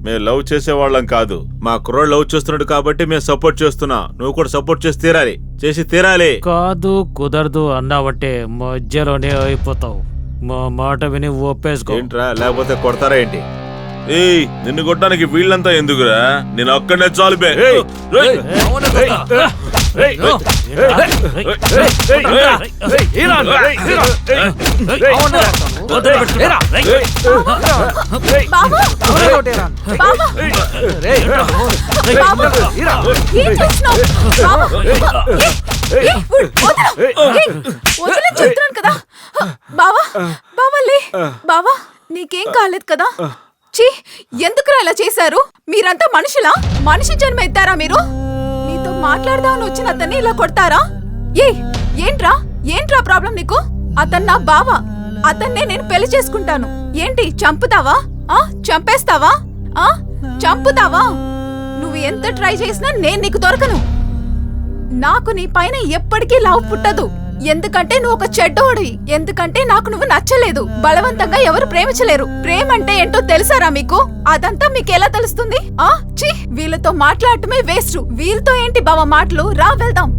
మేము లవ్ చేసేవాళ్ళం కాదు. మా కుర్రోడు లవ్ చేస్తున్నాడు కాబట్టి మేము సపోర్ట్ చేస్తున్నా. నువ్వు కూడా సపోర్ట్ చేసి తీరాలి, చేసి తీరాలి. కాదు కుదరదు అన్నావంటే మధ్యలోనే అయిపోతావు. మా మాట విని ఒప్పేసుకో. ఏంట్రా, లేకపోతే కొడతారా ఏంటి? ఏయ్, నిన్ను కొట్టడానికి వీళ్ళంతా ఎందుకురా? నేను ఒక్కడనే చాలు బే. చెప్తున్నాను కదా బావా. బావా లే బావా, నీకేం కాలేదు కదా? ఛీ, ఎందుకురా ఇలా చేశారు? మీరంతా మనుషులా? మనిషి జన్మ ఎత్తారా మీరు? నీతో మాట్లాడదామని వచ్చిన అతన్ని ఇలా కొడతారా? ఏంట్రా ఏంట్రా ప్రాబ్లం నీకు? అతను నా బావ. అతన్నే నేను పెళ్లి చేసుకుంటాను. ఏంటి చంపుతావా? చంపేస్తావా? చంపుతావా? నువ్వు ఎంత ట్రై చేసినా నేను నీకు దొరకను. నాకు నీ పైన ఎప్పటికీ లవ్ పుట్టదు. ఎందుకంటే నువ్వు ఒక చెడ్డోడివి. ఎందుకంటే నాకు నువ్వు నచ్చలేదు. బలవంతంగా ఎవరు ప్రేమించలేరు. ప్రేమ అంటే ఏంటో తెలుసారా మీకు? అదంతా మీకెలా తెలుస్తుంది? ఛీ, వీళ్ళతో మాట్లాడటమే వేస్ట్. వీళ్ళతో ఏంటి బావ మాటలు? రా వెళ్దాం.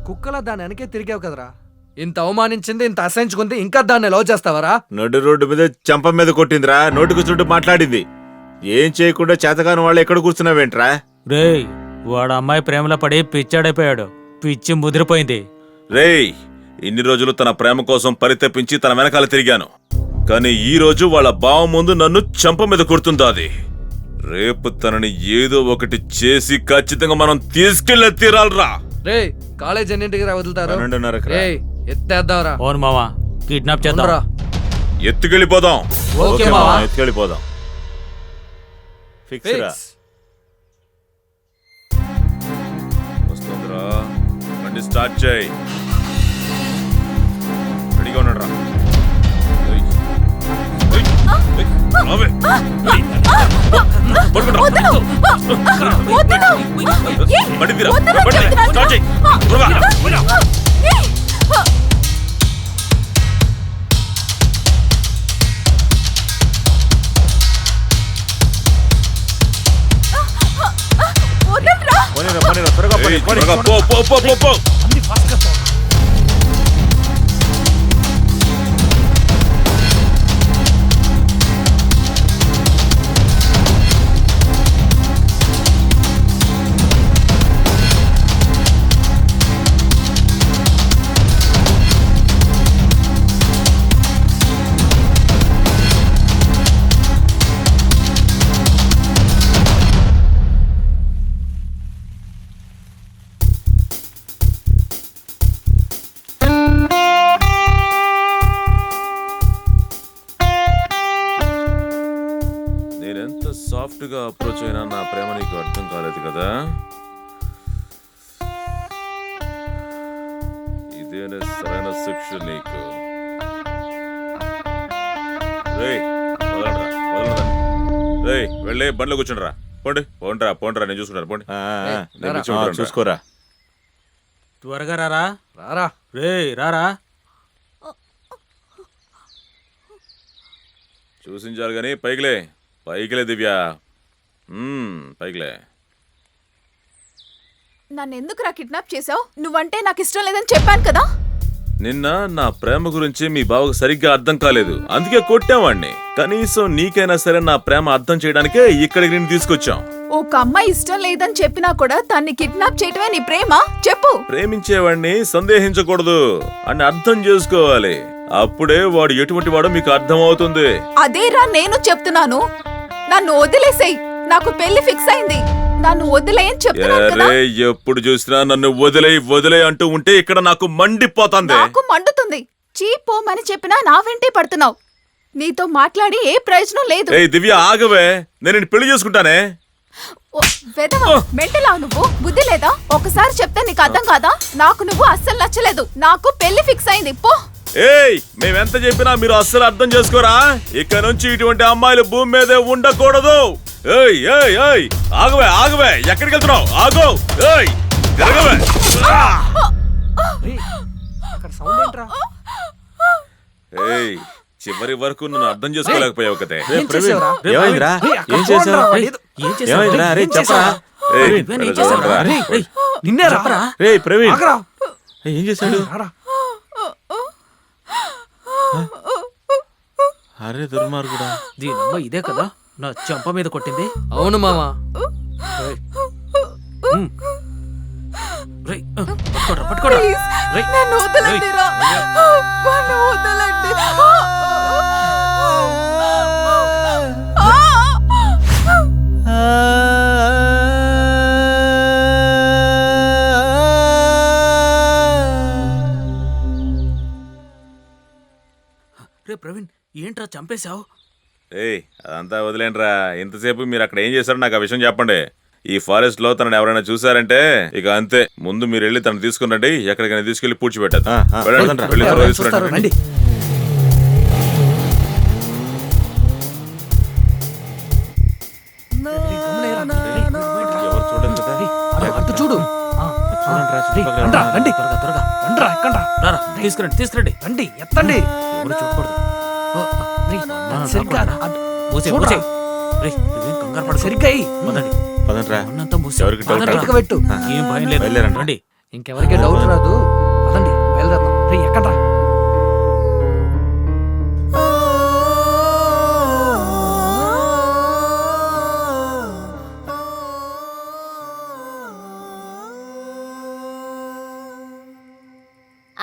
కుక్కలా దాని వెనకే తిరిగావు కదరా. ఇంత అవమానించింది, ఇంత అసహించుకుంది, ఇంకా దాన్ని లవ్ చేస్తావరా? నడు రోడ్డు మీద చంప మీద కొట్టిందిరా. నోటికి చుట్టూ మాట్లాడింది. ఏం చేయకుండా చేతగాని వాళ్ళు ఎక్కడ కూర్చున్నావేంట్రా? రేయ్, వాడు అమ్మాయి ప్రేమలో పడి పిచ్చాడైపోయాడు. పిచ్చి ముదిరిపోయింది. రేయ్, ఇన్ని రోజులు తన ప్రేమ కోసం పరితపించి తన వెనకాల తిరిగాను. కానీ ఈ రోజు వాళ్ళ బావ ముందు నన్ను చంప మీద కొడుతుందాది. రేపు తనని ఏదో ఒకటి చేసి ఖచ్చితంగా మనం తీసుకెళ్ళి తీరాలరా. రే, కాలేజ్ ఎన్నింటికి వదులుతారు? 12:30కి రా. ఎత్తేద్దాంరా. అవును మావా, కిడ్నాప్ చేద్దాం. ఎత్తుకెళ్ళిపోదాం. ఓకే మావా. ఎత్తుకెళ్ళిపోదాం. ఫిక్స్ రా. వస్తుందిరా, బండి స్టార్ట్ చేయి. రెడీగా ఉన్నాడు రా. త్వరగా పో. సాఫ్ట్ గా అప్రోచ్ అయినా నా ప్రేమ నీకు అర్థం కాలేదు కదా. ఇదేనే సరైన శిక్ష నీకు. వెళ్ళి బండ్లో కూర్చుండ్రా. పోండ్రా నేను చూసుకుంటాను. పోండి, చూసుకోరా. త్వరగా రారా. రారా. రారా. చూసించాలి కానీ పైకిలే దివ్య. పైకిలే. నన్ను ఎందుకురా కిడ్నాప్ చేసావు? నువ్వంటే నాకు ఇష్టం లేదని చెప్పాను కదా. నిన్న నా ప్రేమ గురించి మీ బావకు సరిగ్గా అర్థం కాలేదు, అందుకే కొట్టావాణ్ణి. కనీసం నీకైనా సరే నా ప్రేమ అర్థం చేయడానికే ఇక్కడికి నేను తీసుకొచ్చాం. ఒక అమ్మాయి ఇష్టం లేదని చెప్పినా కూడా తన్ని కిడ్నాప్ చేయటమే నీ ప్రేమ? చెప్పు. ప్రేమించేవాడిని సందేహించకూడదు అని అర్థం చేసుకోవాలి. అప్పుడే వాడు ఎటువంటి వాడో మీకు అర్థమవుతుంది. అదేరా నేను చెప్తున్నాను. నన్ను వదిలేసేయ్, నాకు పెళ్లి ఫిక్స్ అయింది. నన్ను వదిలేయని చెప్తున్నాను కదా. అరే ఎప్పుడు చూసినా నన్ను వదిలే అంటూ ఉంటే ఇక్కడ నాకు మండిపోతుంది. నాకు మండుతుంది. చీ పోమని చెప్పినా నా వెంటే పడుతున్నావు. నీతో మాట్లాడి ఏ ప్రయోజనం లేదు. ఏయ్ దివ్య ఆగవే, నేను నిన్ను పెళ్లి చేసుకుంటానే. ఓ, వెధవా, మెంటలా నువ్వు? బుద్ధి లేదా? ఒకసారి చెప్తే నీకు అర్థం కాదా? నాకు నువ్వు అస్సలు నచ్చలేదు. నాకు పెళ్లి ఫిక్స్ అయింది. పో. ఏయ్ మేమెంత చెప్పినా మీరు అస్సలు అర్థం చేసుకోరా. ఇక్కడ నుంచి ఇటువంటి అమ్మాయిలు భూమి మీదే ఉండకూడదు. ఏయ్ ఏయ్ ఏయ్ ఆగవే, ఎక్కడికి వెళ్తున్నావు? ఆగు. ఏయ్ తిరగవే. అక్కడ సౌండ్ ఏంట్రా? ఏయ్ చివరి వరకు నన్ను అర్థం చేసుకోలేకపోయావు కదే. ఏం చేసావురా? ఏమైందిరా? ఏం చేసావు? ఏమైందిరా? రే చెప్పరా. ఏయ్ నిన్నేరా? రే ప్రవీణ్, ఆగరా. ఏం చేశాడు? రారా. అరే దుర్మార్గుడా. దీనమ్మ ఇదే కదా నా చెంప మీద కొట్టింది. అవును మామా. పట్టుకోరా. ప్లీజ్, నన్ను వదలండిరా. నన్ను వదలండి. రే ప్రవీణ్, ఏంట్రా చంపేశావు? ఏయ్ అదంతా వదిలేంట్రా. ఇంతసేపు మీరు అక్కడ ఏం చేశారో నాకు ఆ విషయం చెప్పండి. ఈ ఫారెస్ట్ లో తనని ఎవరైనా చూసారంటే ఇక అంతే. ముందు మీరు వెళ్ళి తను తీసుకురండి, ఎక్కడికైనా తీసుకెళ్లి పూడ్చిపెట్టారు. రండి. ఎవరు చూడండి కదా. అటు చూడు. త్వరగా ఎక్కండ్రా. రారా, తీసుకురండి. రండి, ఎత్తండి. ఎవరు చూడకూడదు. సరిగ్గా మూసే. రేయ్, నువ్వేం కంగారు పడకు. సరిగ్గా అయ్యి. పదండ్రా. అన్నంతా మూసే. ఎవరికి డౌట్ పదండ్రా. బయటకు పెట్టు. ఏం భయం లేదు. బయలుదేరండి. రండి. ఇంకెవరికి డౌట్ రాదు. పదండి, బయలుదేరదాం. రే ఎక్కడ్రా.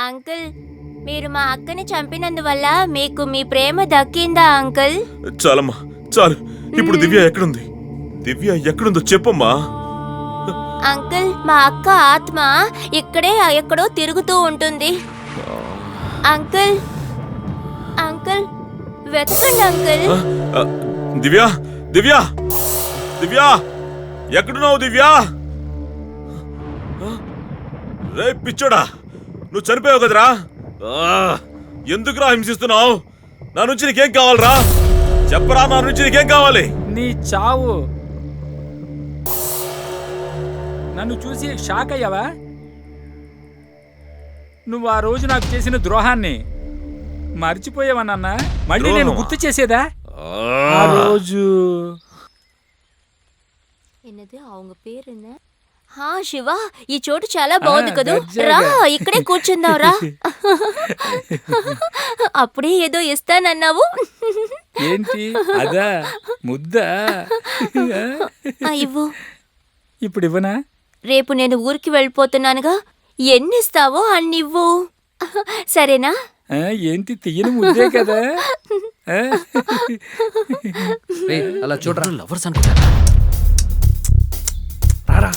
అంకుల్, మీరు మా అక్కని చంపినందువల్ల మీకు మీ ప్రేమ దక్కిందా అంకుల్? చాలమ్మా చాలు. ఇప్పుడు దివ్య ఎక్కడుందో చెప్పమ్మా. అంకుల్, మా అక్క ఆత్మ ఇక్కడే ఎక్కడో తిరుగుతూ ఉంటుంది. అంకుల్ వెతకండి అంకుల్. దివ్య ఎక్కడున్నావు? దివ్య రే పిచ్చోడా, నువ్వు చనిపోయావు కదరా. ఎందుకురా హింసిస్తున్నావు? నా నుంచి నీకేం కావాలరా? చెప్పరా, నా నుంచి నీకేం కావాలి? నీ చావు. నన్ను చూసి షాక్ అయ్యావా? నువ్వు ఆ రోజు నాకు చేసిన ద్రోహాన్ని మర్చిపోయావా నాన్న? మళ్ళీ నేను గుర్తు చేసేదా? ఆ రోజు என்னது அவங்க பேர் என்ன? శివ, ఈ చోటు చాలా బాగుంది కదూ. రా, ఇక్కడే కూర్చుందాం రా. అప్పుడే ఏదో ఇస్తానన్నావు. ఏంటి అదా? ముద్దా? ఇవ్వు. ఇప్పుడు ఇవ్వనా? రేపు నేను ఊరికి వెళ్ళిపోతున్నానుగా, ఎన్నిస్తావో అన్నివ్వు. సరేనా? ఏంటి తీయని ముద్దే కదా. అలా చూడరా. లవర్స్ అనుకుంటా. రారా.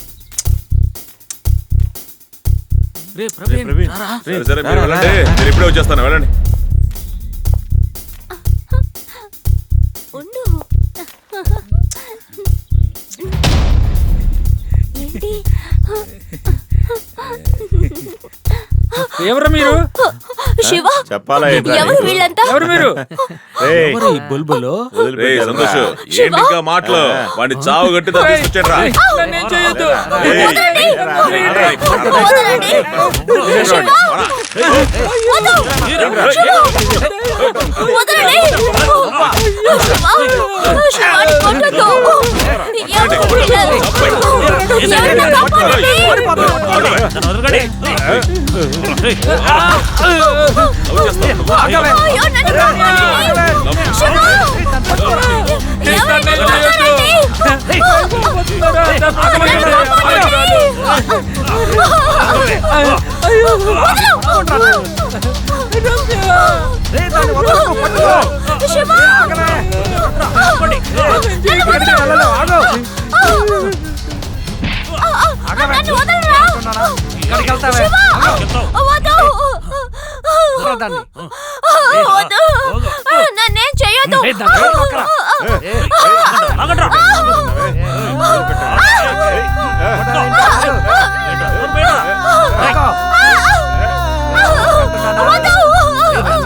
రే ప్రవీణ్, రారా. సరే మీరు వెళ్ళండి, నేను ఇప్పుడే వచ్చేస్తాను. వెళ్ళండి. ఉండు. ఏంటి? ఎవరు మీరు? శివ, చెప్పాలా? ఎవరు వీళ్ళంతా? ఎవరు మీరు? ఎవరు ఈ బుల్బులు? రేయ్ సంతోష్, ఏంటి ఇంకా మాటలు? వాడిని చావు గట్టి తీసుకొచ్చాడు రా. నన్నేం చేయొద్దు. అయ్యో రేయ్, దాన్ని వదలకు, పట్టుకో. శివ! ఆగలే. ఎక్కడికి వెళ్ళలేవు, ఆగు. ఆగవే. నన్ను వదలరా! ఎక్కడికి వెళ్తావే? వద్దు! రా దాన్ని. వద్దు! నన్నేం చెయ్యొద్దు! రేయ్, దాన్ని పట్టుకోరా. ఏయ్, ఆగండ్రా. పట్టుకో. వద్దు!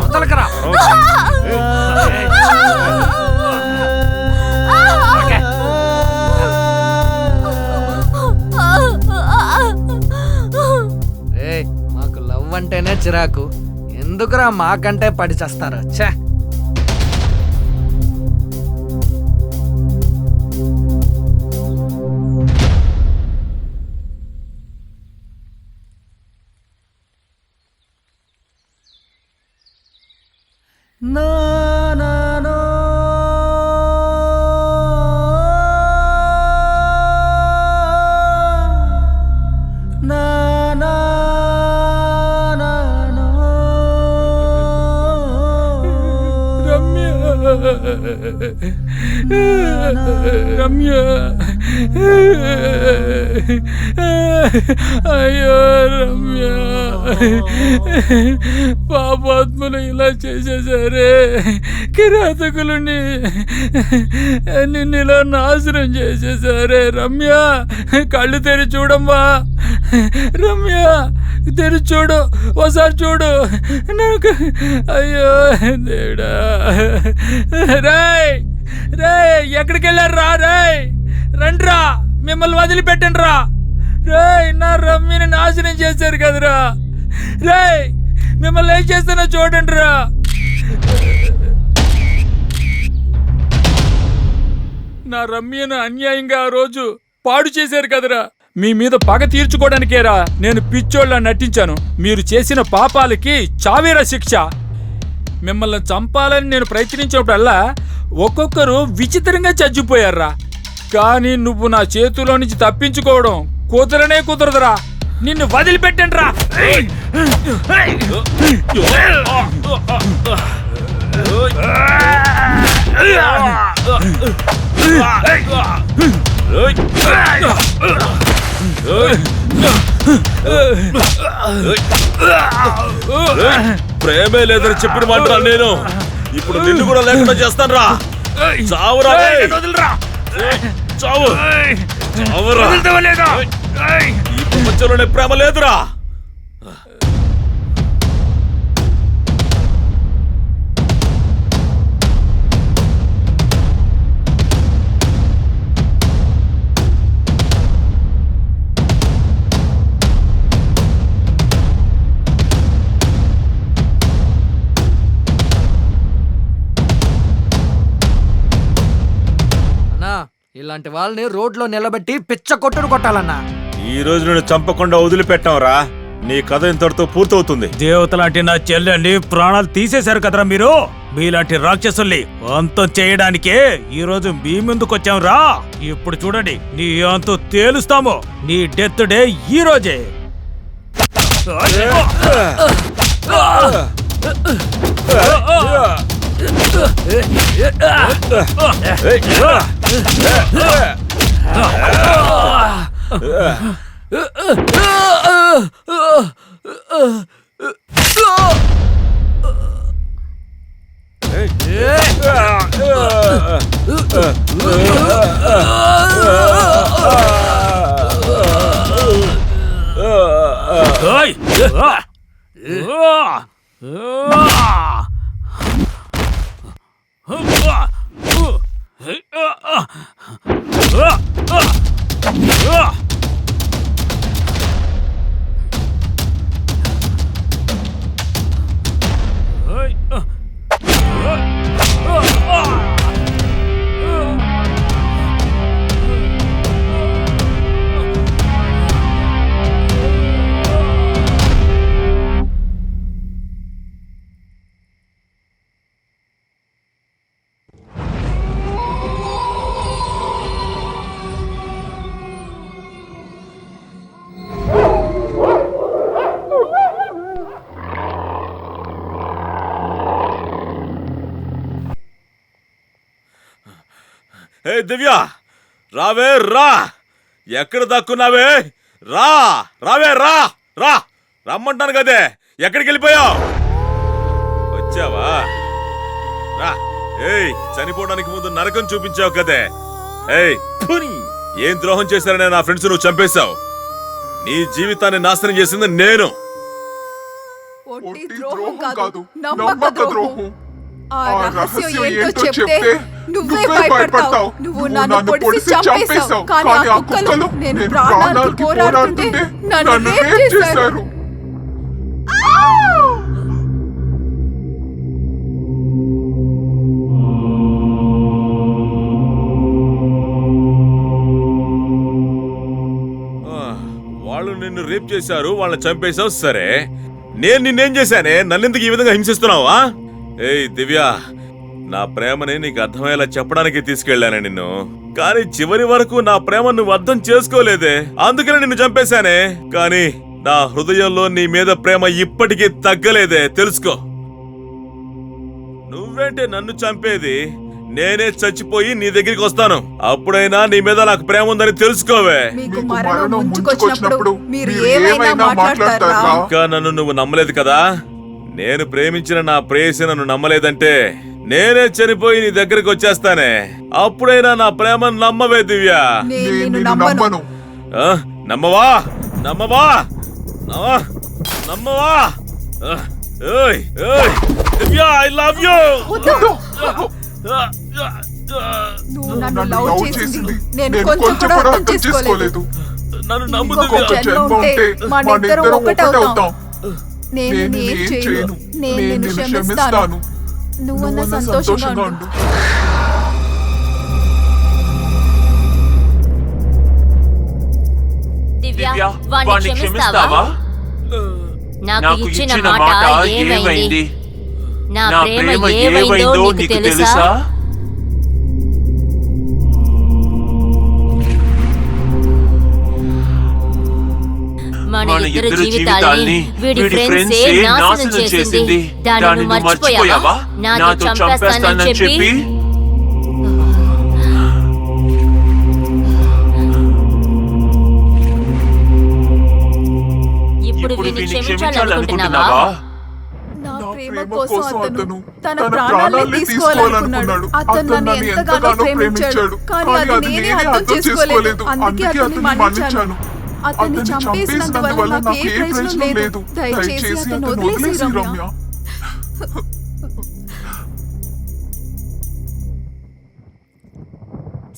వదలకరా. ఏయ్, మాకు లవ్ అంటేనే చిరాకు, ఎందుకురా మాకంటే పడి చేస్తారు. ఛే, రమ్య, అయ్యో రమ్య, పాపాత్ములు ఇలా చేసేసారే, కిరాతకులని నిన్ను ఇలా నాశనం చేసేసారే. రమ్య, కళ్ళు తెరి చూడమ్మా. రమ్య, తెరి చూడు, ఒకసారి చూడు. నాకు అయ్యో దేవుడా. రాయ్ రాయ్, ఎక్కడికి వెళ్ళారు రా? రాయ్ రండ్రా, మిమ్మల్ని వదిలిపెట్టండి రా. రాయ్, నా రమ్యని నాశనం చేశారు కదరా. రాయ్, మిమ్మల్ని ఏం చేస్తానో చూడండి రా. నా రమ్యను అన్యాయంగా ఆ రోజు పాడు చేశారు కదరా. మీ మీద పగ తీర్చుకోవడానికేరా నేను పిచ్చోళ్ళ నటించాను. మీరు చేసిన పాపాలకి చావేరా శిక్ష. మిమ్మల్ని చంపాలని నేను ప్రయత్నించినప్పుడల్లా ఒక్కొక్కరు విచిత్రంగా చచ్చిపోయారా. కానీ నువ్వు నా చేతిలో నుంచి తప్పించుకోవడం కుదరనే కుదరదురా. నిన్ను వదిలిపెట్టండి రా. ప్రేమే లేదని చెప్పిన మాట నేను ఇప్పుడు నిన్ను కూడా లేకుండా చేస్తాను రా. చావురా, చావు, చావురా. ఈ ప్రపంచంలోనే ప్రేమ లేదురా. ఇలాంటి వాళ్ళని రోడ్లో నిలబెట్టి పిచ్చ కొట్టుడు కొట్టాలన్నా. ఈ రోజు నేను చంపకుండా వదిలిపెట్టాంరా. నీ కథ ఇంతటితో పూర్తవుతుంది. దేవతలాంటి నా చెల్లెల్ని ప్రాణాలు తీసేశారు కదరా మీరు. మీలాంటి రాక్షసుల్ని అంతం చేయడానికే ఈ రోజు మీ ముందుకొచ్చాం రా. ఇప్పుడు చూడండి, నీ అంతం తేలుస్తాము. నీ డెత్ డే ఈ రోజే. హే దివ్య, రావే రా. ఎక్కడ దక్కున్నావే? రావే రా. రమ్మంటాను కదే, ఎక్కడికి వెళ్ళిపోయావు? వచ్చావా? రా. ఏయ్, చనిపోవడానికి ముందు నరకం చూపించావు కదే. ఏయ్, థుని. ఏం ద్రోహం చేశారనే నా ఫ్రెండ్స్ నువ్వు చంపేశావు. నీ జీవితాన్ని నాశనం చేసింది నేను. ఒట్టి ద్రోహం కాదు, నమ్మక ద్రోహం. ఆ రహస్యం ఏంటో చెప్తే నువ్వే భయపడతావు. నువ్వు నన్ను పొడిచి చంపేశావు, కానీ ఆ కుక్కలు నేను ప్రాణానికి పోరాడుతుంటే నన్ను రేప్ చేశారు. వాళ్ళు నిన్ను రేప్ చేశారు, వాళ్ళని చంపేశావు. సరే, నేను నిన్నేం చేశానే? నన్నెందుకు ఈ విధంగా హింసిస్తున్నావా? ఏయ్ దివ్య, నా ప్రేమని నీకు అర్థమయ్యేలా చెప్పడానికి తీసుకెళ్లానే నిన్ను. కానీ చివరి వరకు నా ప్రేమ నువ్వు అర్థం చేసుకోలేదే, అందుకనే నిన్ను చంపేశానే. కానీ నా హృదయంలో నీ మీద ప్రేమ ఇప్పటికీ తగ్గలేదే, తెలుసుకో. నువ్వేంటే నన్ను చంపేది? నేనే చచ్చిపోయి నీ దగ్గరికి వస్తాను. అప్పుడైనా నీ మీద నాకు ప్రేమ ఉందని తెలుసుకోవే. మీకు మరణం ముంచుకొచ్చినప్పుడు మీరు ఏమైనా మాట్లాడతారా? ఇంకా నన్ను నువ్వు నమ్మలేదు కదా. నేను ప్రేమించిన నా ప్రేయసి నన్ను నమ్మలేదంటే నేనే చనిపోయి నీ దగ్గరికి వచ్చేస్తానే. అప్పుడైనా నా ప్రేమను నమ్మవే దివ్య. నేను నమ్మను. ఆ? నమ్మవా? ఏయ్, దివ్య, ఐ లవ్ యూ. నువ్వు నన్ను లవ్ చేసింది నేను కొంచెం కూడా అర్థం చేసుకోలేదు. నన్ను నమ్ము ఇంకొక దివ్య. జన్మ ఉంటే మనిద్దరం ఒకటవుతాం. నేను ఏం చేయను, నేను నిన్ను క్షమిస్తాను. నువ్వన్న సంతోషంగా ఉండు. దివ్య, వాణ్ణి క్షమిస్తావా? నాకు ఇచ్చిన మాట ఏమైంది? నా ప్రేమ ఏమైందో నీకు తెలుసా? మన ఇద్దరు జీవితాల్ని వీడి ఫ్రెండ్సే నాశనం చేసింది. దాన్ని మర్చిపోయావా? నాతో చంపేస్తానని చెప్పి. ఇప్పుడు వీడిని క్షమించాలనుకుంటున్నావా? నా ప్రేమ కోసం అతను తన ప్రాణాల్ని తీసుకోవాలనుకున్నాడు. అతను నన్ను ఎంతగానో ప్రేమించాడు, కానీ అది నేనే అర్థం చేసుకోలేదు. అందుకే అతన్ని మన్నించాను. అతన్ని చంపేసినందువల్ల నాకు ఏ ప్రయోజనం లేదు. దయచేసి అతను వదిలేసి రమ్య.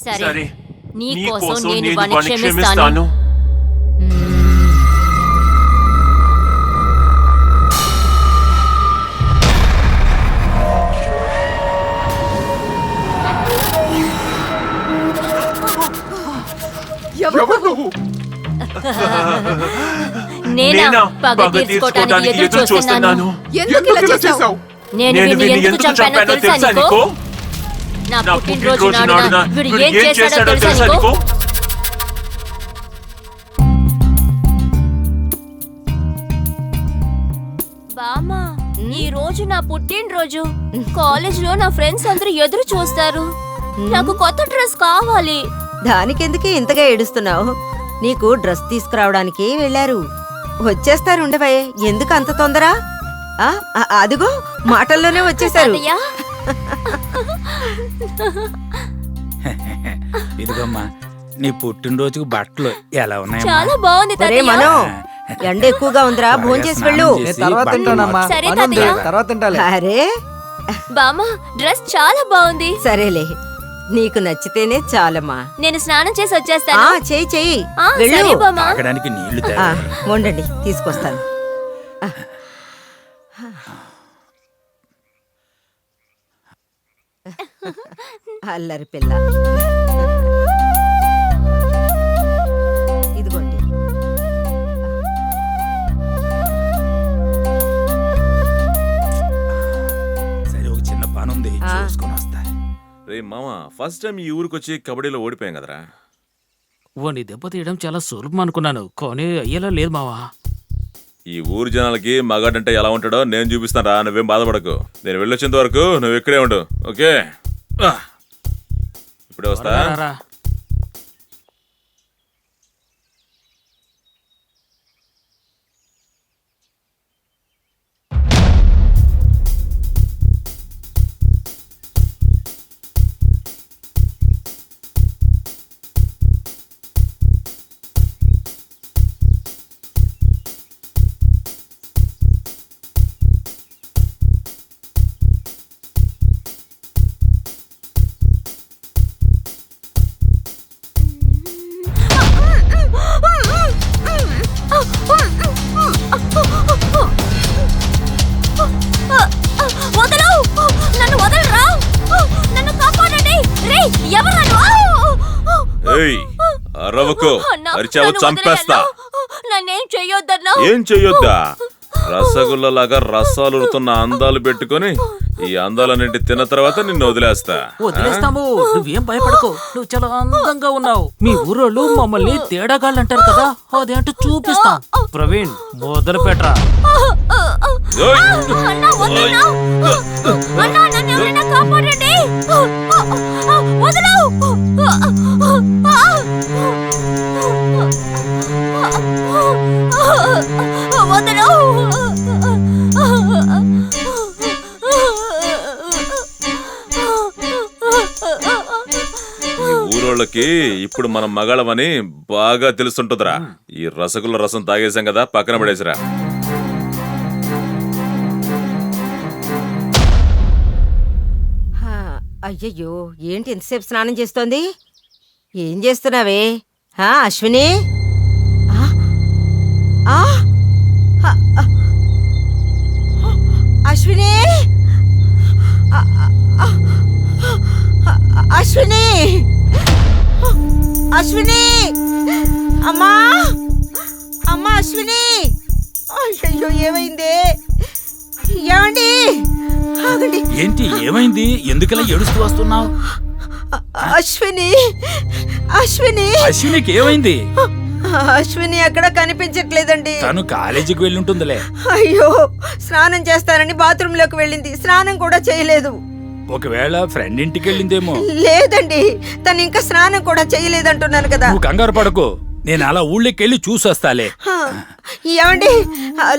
సరే, నీ కోసం నేను వాణ్ణి క్షమిస్తాను. నేనా పగ తీర్చుకోవడానికి ఎదురు చూస్తున్నాను. ఎందుకు ఇలా చేశావు? నేను వీడిని ఎందుకు చంపానో తెలుసా నీకు? నా పుట్టినరోజు నాడున వీడు ఏం చేశాడో తెలుసా నీకు? బామా, ఈ రోజు నా పుట్టినరోజు. కాలేజ్ లో నా ఫ్రెండ్స్ అందరూ ఎదురు చూస్తారు. నాకు కొత్త డ్రెస్ కావాలి. దానికెందుకే ఇంతగా ఏడుస్తున్నావు? నీకు డ్రెస్ తీసుకురావడానికి వెళ్ళారు. వచ్చేస్తారు, ఉండవే. ఎందుకు అంత తొందర? అదిగో మాటల్లోనే వచ్చేసారు. తాతయ్య, ఇదిగమ్మా నీ పుట్టినరోజుకు బట్టలు ఎలా ఉన్నాయి? చాలా బాగుంది ఒరే తాతయ్య. మనో, ఎండ ఎక్కువగా ఉందిరా, భోంచేసి వెళ్ళు. నేను తర్వాత తింటానమ్మా. సరే పనుంది, తాతయ్య. తర్వాత తింటాలే. అరే బామా, డ్రెస్ చాలా బాగుంది. సరేలే, నీకు నచ్చితేనే చాలమ్మా. నేను స్నానం చేసి వచ్చేస్తాను. చెయ్యి ఆ, వెళ్ళు. సరే బామా. తాగడానికి నీళ్లు ఆ, వండండి, తీసుకొస్తాను. అల్లరి పిల్ల. ఇదిగోండి. సరే, ఒక చిన్న పని ఉంది, చూసుకొని వస్తా. రే మామ, ఫస్ట్ టైం ఈ ఊరికొచ్చి కబడ్డీలో ఓడిపోయాం కదరా. వాడిని దెబ్బతీయడం చాలా సులభం అనుకున్నాను, కానీ అయ్యేలా లేదు మావా. ఈ ఊరు జనాలకి మగాడంటే ఎలా ఉంటాడో నేను చూపిస్తాను రా. నువ్వేం బాధపడకు. నేను వెళ్ళొచ్చేంత వరకు నువ్వు ఇక్కడే ఉండు, ఓకే? ఇప్పుడే వస్తా. రా. వదలు! నన్ను వదలరా! నన్ను కాపాడండి! రేయ్, ఎవరు నన్ను? ఏయ్, అరవకు. అరిచావు చంపేస్తా. నన్నేం చెయ్యొద్దన్నా. ఏం చెయ్యొద్దా? రసగుల్లలాగా రసాలు ఉరుతున్న అందాలు పెట్టుకొని ఈ అందాలన్నింటి తిన్న తర్వాత నిన్ను వదిలేస్తా. వదిలేస్తాము, నువ్వేం భయపడకు. నువ్వు చాలా అందంగా ఉన్నావు. మీ ఊరోళ్ళు మమ్మల్ని తేడాగాళ్ళు అంటారు కదా, అదేంటో చూపిస్తాం. ప్రవీణ్, మొదలు పెట్టరా. ఓయ్! అన్నా, వదలన్నా! అన్నా, నన్ను ఎవరైనా కాపాడండి! వదలు! వదలు! ఈ ఊరోళ్ళకి ఇప్పుడు మనం మగాళమని బాగా తెలుస్తుంటుందిరా. ఈ రసగుల్ల రసం తాగేసాం కదా, పక్కన పడేసిరా. అయ్యయ్యో, ఏంటి ఎంతసేపు స్నానం చేస్తోంది? ఏం చేస్తున్నావే? అశ్విని? అశ్విని, అశ్విని, అశ్విని, అమ్మా, అమ్మా, అశ్విని! అయ్యయ్యో, ఏమైంది? ఏమండి? ఆగండి. ఏంటి, ఏమైంది? ఎందుకలా ఏడుస్తూ వస్తున్నావు? అశ్విని, అశ్విని, అశ్వినికి ఏమైంది? అశ్విని ఎక్కడ కనిపించట్లేదండి. తను కాలేజీకి వెళ్ళుంటుందిలే. అయ్యో, స్నానం చేస్తానని బాత్రూమ్ లోకి వెళ్ళింది, స్నానం కూడా చేయలేదు. ఒకవేళ ఫ్రెండ్ ఇంటికి వెళ్ళిందేమో. లేదండి, తను ఇంకా స్నానం కూడా చేయలేదంటున్నాను కదా. నువ్వు కంగారు పడకు, నేను అలా ఊళ్ళోకి వెళ్ళి చూసొస్తాలే. ఏమండి,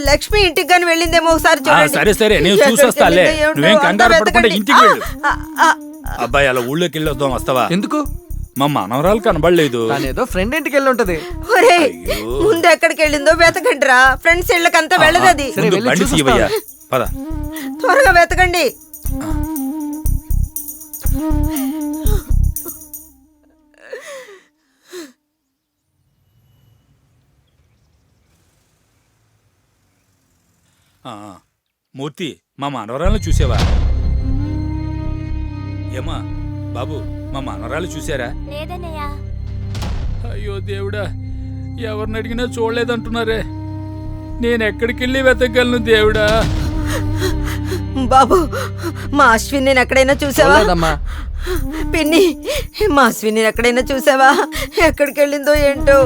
లక్ష్మి ఇంటికి గాని వెళ్ళిందేమో, ఒకసారి చూడండి. సరే సరే, నేను చూసొస్తాలే. నువ్వేం కంగారు పడకుండా ఇంటికి వెళ్ళు. అబ్బాయి, అలా ఊళ్ళోకి వెళ్ళి వద్దాం, వస్తావా? ఎందుకు? మా మనవరాలు కనబడలేదు. తనేదో ఫ్రెండ్ ఇంటికి వెళ్ళి ఉంటది. ఒరేయ్, ముందు ఎక్కడికి వెళ్ళిందో వెతకండిరా. ఫ్రెండ్స్ ఇళ్ళకంతా వెళ్ళదది. సరే, వెళ్ళి బండి చూసొస్తా. తీవయ్యా, పద. త్వరగా వెతకండి. మూర్తి, మా మనవరాలను చూసావా? ఏమా బాబు, మా మనవరాలు చూసారా? లేదన్నయ్యా. అయ్యో దేవుడా, ఎవరిని అడిగినా చూడలేదంటున్నారే. నేను ఎక్కడికి వెళ్ళి వెతకగలను దేవుడా? బాబు, మా అశ్విని ఎక్కడైనా చూసావా? చూడలేదమ్మా. పిన్ని, మా అశ్విని ఎక్కడైనా చూసావా? ఎక్కడికి వెళ్ళిందో ఏంటో.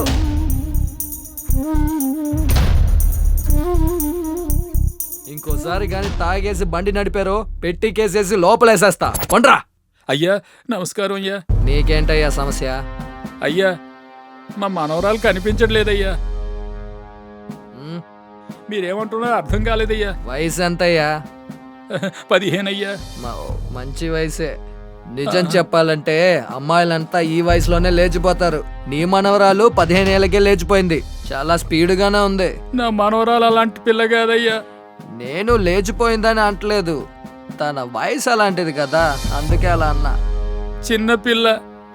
ఇంకోసారి గాని తాగేసి బండి నడిపారో పెట్టి కేసేసి లోపలేసేస్తా. కొండ్రా. అయ్యా నమస్కారం అయ్యా. నీకేంటయ్యా సమస్య? అయ్యా, మా మనవరాలు కనిపించట్లేదయ్యా. ఉమ్, మీరేమంటున్నారో అర్థం కాలేదయ్యా. వయసు ఎంతయ్యా? 15 అయ్యా. మంచి వయసే. నిజం చెప్పాలంటే అమ్మాయిలంతా ఈ వయసులోనే లేచిపోతారు. నీ మనవరాలు 15 ఏళ్ళకే లేచిపోయింది. చాలా స్పీడ్గానే ఉంది. నా మనవరాలు అలాంటి పిల్ల కాదయ్యా. నేను లేచిపోయిందని అంటలేదు, తన వయసు అలాంటిది కదా, అందుకే అలా అన్నా. చిన్న పిల్ల,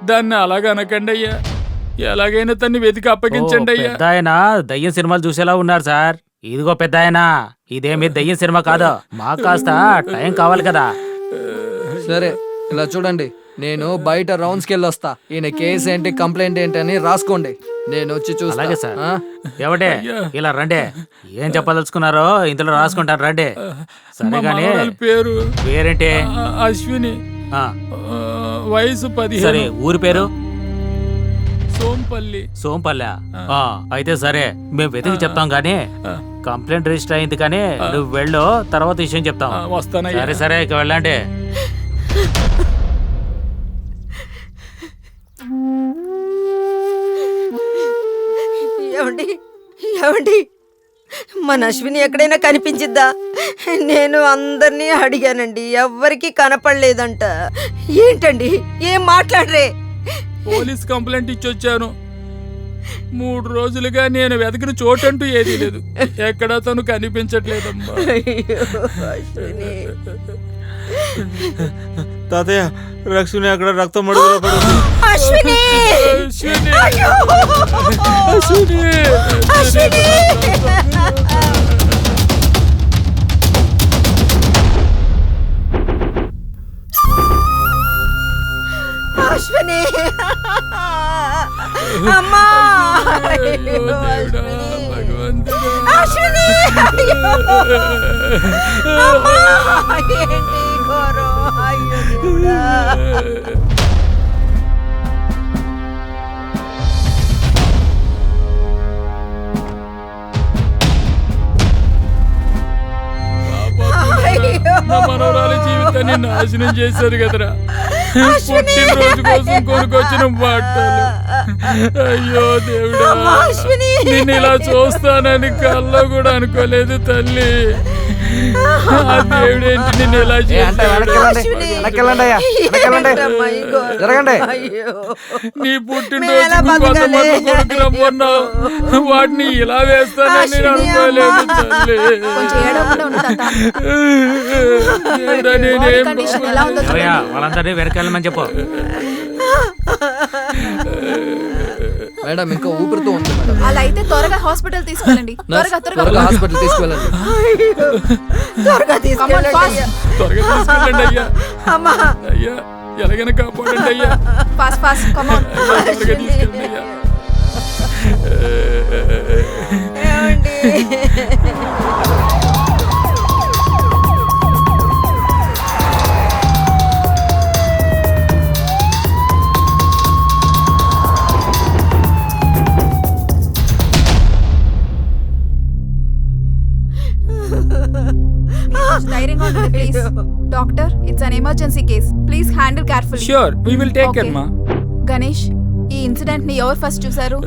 దాన్ని అలాగనకండి అయ్యా. ఎలాగైనా తన్ని వెతికి అప్పగించండి అయ్యా. పెద్దాయన దయ్యం సినిమాలు చూసేలా ఉన్నారు సార్. ఇదిగో పెద్దాయన, ఇదేమీ దయ్యం సినిమా కాదు. మాకు కాస్త టైం కావాలి కదా. సరే, ఇలా చూడండి, నేను బయట రౌండ్స్కి వెళ్ళొస్తా. ఈయన కేసు ఏంటి, కంప్లైంట్ ఏంటి అని రాసుకోండి, నేను వచ్చి చూస్తా. అలాగే సార్. ఆ? ఏమంటే ఇలా రండి, ఏం చెప్పదలుచుకున్నారో ఇందులో రాసుకుంటాను, రండి. సరే మా గానీ మనవరాలు పేరు పేరేంటి? అశ్విని. ఆ, వయసు 15. సరే, ఊరి పేరు? సోంపల్లి. సోంపల్లె. అయితే సరే, మేము వెతికి చెప్తాం గానీ కంప్లైంట్ రిజిస్టర్ అయింది, కానీ నువ్వు వెళ్ళు, తర్వాత విషయం చెప్తాం. వస్తానయ్యా. సరే సరే, ఇక వెళ్ళండి. ఏమండి ఏమండి మన అశ్విని ఎక్కడైనా కనిపించిద్దా? నేను అందరినీ అడిగానండి, ఎవ్వరికీ కనపడలేదంట. ఏంటండి ఏం మాట్లాడరే? Police complaint ఇచ్చొచ్చాను. 3 రోజులుగా నేను వెతికిన చోటంటూ ఏదీ లేదు. ఎక్కడా తను కనిపించట్లేదమ్మా. అయ్యో, అశ్విని. తాతయ్య లక్ష్మి అక్కడ రక్తం మడుగులో పడింది. అశ్విని! అశ్విని! అయ్యో! అశ్విని! అశ్విని! అశ్విని! అమ్మా! అయ్యో దేవుడా, భగవంతుడా. అశ్విని! అయ్యో! అమ్మా! ఏంటి ఘోరం? అయ్యో దేవుడా! నా మనవరాలి జీవితాన్ని నాశనం చేశారు కదరా. పుట్టినరోజు కోసం కొనుకొచ్చిన బట్టలు. అయ్యో దేవుడా, నిన్ను ఇలా చూస్తానని కల్లో కూడా అనుకోలేదు తల్లి. ఆ దేవుడేంటి నిన్ను ఇలా చేశాడు? జరగండి. నీ పుట్టినరోజు కొంతమంది కొడుకు రమ్మన్నావు, వాటిని ఇలా వేస్తానని నేను అనుకోలేదు తల్లి. దేవుడా, నేనేం వాళ్ళందరినీ వెనకాలమని చెప్పు. మేడం ఇంకా ఊపిరితో ఉంది మేడం. అలా అయితే త్వరగా హాస్పిటల్ తీసుకెళ్ళండి. త్వరగా హాస్పిటల్ తీసుకెళ్ళండి. త్వరగా తీసుకెళ్ళండి అయ్యా. త్వరగా తీసుకెళ్ళండి అయ్యా. అమ్మా! అయ్యా, ఎలాగైనా కాపాడండి అయ్యా. Fast fast come on. త్వరగా తీసుకెళ్ళండి అయ్యా. ఏమండి? ధైర్యంగా ఉండండి please. Doctor, it's an emergency case. Please handle carefully. Sure, we will take care, ma. Ganesh, ఈ ఇన్సిడెంట్ ని ఎవరు ఫస్ట్ చూసారు?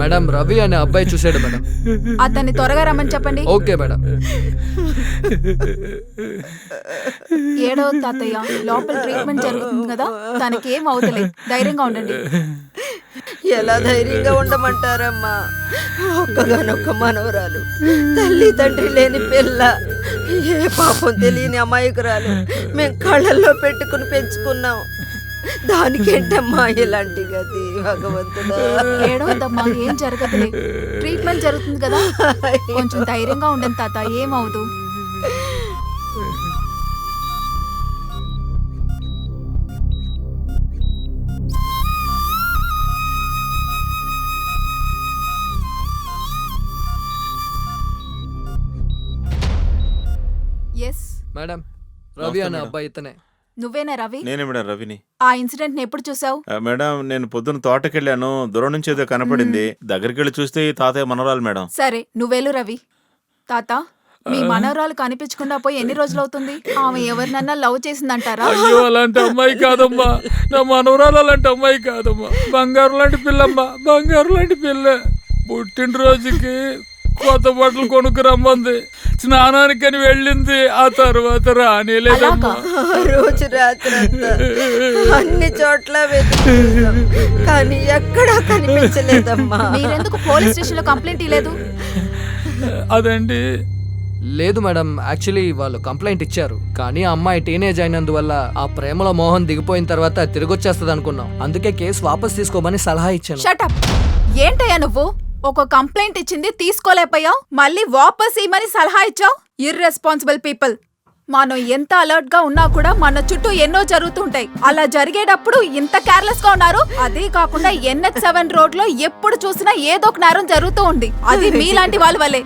మేడం రవి అనే అబ్బాయి చూసాడు మేడం. అతన్ని త్వరగా రమ్మని చెప్పండి. Okay madam. ఏడవ తాతయ్య, లోపల ట్రీట్మెంట్ జరుగుతుంది కదా, తనకేం అవుతలేదు. ధైర్యంగా ఉండండి. ఎలా ధైర్యంగా ఉండమంటారమ్మా? ఒక్కగానొక్క మనవరాలు, తల్లి తండ్రి లేని పిల్ల, ఏ పాపం తెలియని అమాయకురాలు మేము కళ్ళల్లో పెట్టుకుని పెంచుకున్నాం. దానికేంటమ్మా ఇలాంటి గతి? భగవంతుడా! ఏడవద్దమ్మా, ఏం జరగదులే. ట్రీట్మెంట్ జరుగుతుంది కదా, కొంచెం ధైర్యంగా ఉండండి తాత, ఏమవుదు. ఎస్ మేడం రవి అనే అబ్బాయి ఇతనే. నువ్వేనా రవి? నేనే మేడం రవిని. ఆ ఇన్సిడెంట్ ని ఎప్పుడు చూసావు? మేడం నేను పొద్దున్న తోటకెళ్ళాను, దూరం నుంచి ఏదో కనపడింది. దగ్గరికి వెళ్ళి చూస్తే ఈ తాతయ్య మనవరాలు మేడం. సరే నువ్వేలు రవి. తాత, మీ మనవరాలు కనిపించకుండా పోయి ఎన్ని రోజులు అవుతుంది? ఆమె ఎవరినన్నా లవ్ చేసిందంటారా? అయ్యో, అలాంటి అమ్మాయి కాదమ్మా. నా మనవరాలు అలాంటి అమ్మాయి కాదమ్మా. బంగారు లాంటి పిల్లమ్మా, బంగారు లాంటి పిల్ల. పుట్టినరోజుకి కొత్త బట్టలు కొనుక్కు రమ్మంది, స్నానానికని వెళ్ళింది. ఆ తర్వాత రానేలేదమ్మా. రోజు రాత్రి అన్ని చోట్ల వెతికాం, కానీ ఎక్కడా కనిపించలేదమ్మా. మీరెందుకు పోలీస్ స్టేషన్ లో కంప్లైంట్ ఇవ్వలేదు? అదండి, లేదు మేడం, యాక్చువల్లీ వాళ్ళు కంప్లైంట్ ఇచ్చారు, కానీ ఆ అమ్మాయి టీనేజ్ అయినందువల్ల ఆ ప్రేమలో మోహం దిగిపోయిన తర్వాత తిరిగి వచ్చేస్తుంది అనుకున్నాం. అందుకే కేసు వాపస్ తీసుకోమని సలహా ఇచ్చాను. షటప్! ఏంటయ్యా నువ్వు? ఒక కంప్లైంట్ ఇచ్చింది తీసుకోలేకపోయావు, మళ్ళీ వాపస్ ఇమ్మని సలహా ఇచ్చావు. Irresponsible people. మనం ఎంత అలర్ట్ గా ఉన్నా కూడా మన చుట్టూ ఎన్నో జరుగుతుంటాయి. అలా జరిగేటప్పుడు ఇంత కేర్లెస్ గా ఉన్నారు. అదే కాకుండా NH7 రోడ్ లో ఎప్పుడు చూసినా ఏదో ఒక నేరం జరుగుతూ ఉంది. అది మీలాంటి వాళ్ళ వల్లే.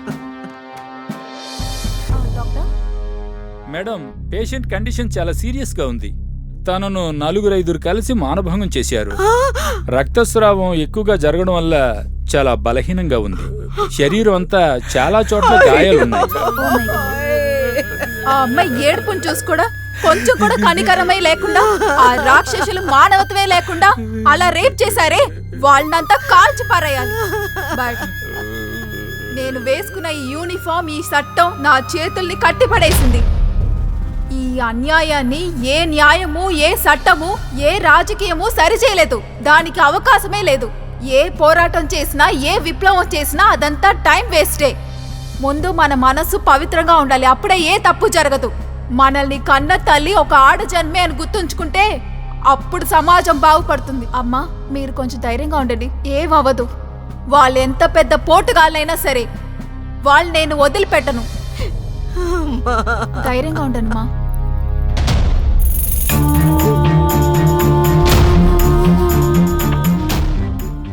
మేడం, పేషెంట్ కండిషన్ చాలా సీరియస్ గా ఉంది. తనను 4-5 కలిసి మానభంగం చేశారు. రక్తస్రావం ఎక్కువగా జరగడం వల్ల చాలా బలహీనంగా ఉంది. శరీరం అంతా చాలా చోట్ల గాయాలున్నాయి. ఆ అమ్మాయి ఏడుపుని చూసి కూడా కొంచెం కూడా కనికరమై లేకుండా, ఆ రాక్షసులు మానవత్వమే లేకుండా అలా రేప్ చేశారే, వాళ్ళనంతా కాల్చి పారేయాలి. బట్ నేను వేసుకున్న ఈ యూనిఫామ్, ఈ చట్టం నా చేతుల్ని కట్టిపడేసింది. ఈ అన్యాయాన్ని ఏ న్యాయము, ఏ చట్టము, ఏ రాజకీయము సరిచేయలేదు. దానికి అవకాశమే లేదు. ఏ పోరాటం చేసినా, ఏ విప్లవం చేసినా అదంతా టైం వేస్టే. ముందు మన మనసు పవిత్రంగా ఉండాలి, అప్పుడే ఏ తప్పు జరగదు. మనల్ని కన్న తల్లి ఒక ఆడ జన్మే అని గుర్తుంచుకుంటే అప్పుడు సమాజం బాగుపడుతుంది. అమ్మా, మీరు కొంచెం ధైర్యంగా ఉండండి, ఏమవ్వదు. వాళ్ళు ఎంత పెద్ద పోటుగాళ్ళైనా సరే వాళ్ళు నేను వదిలిపెట్టను. ధైర్యంగా ఉండండి మా.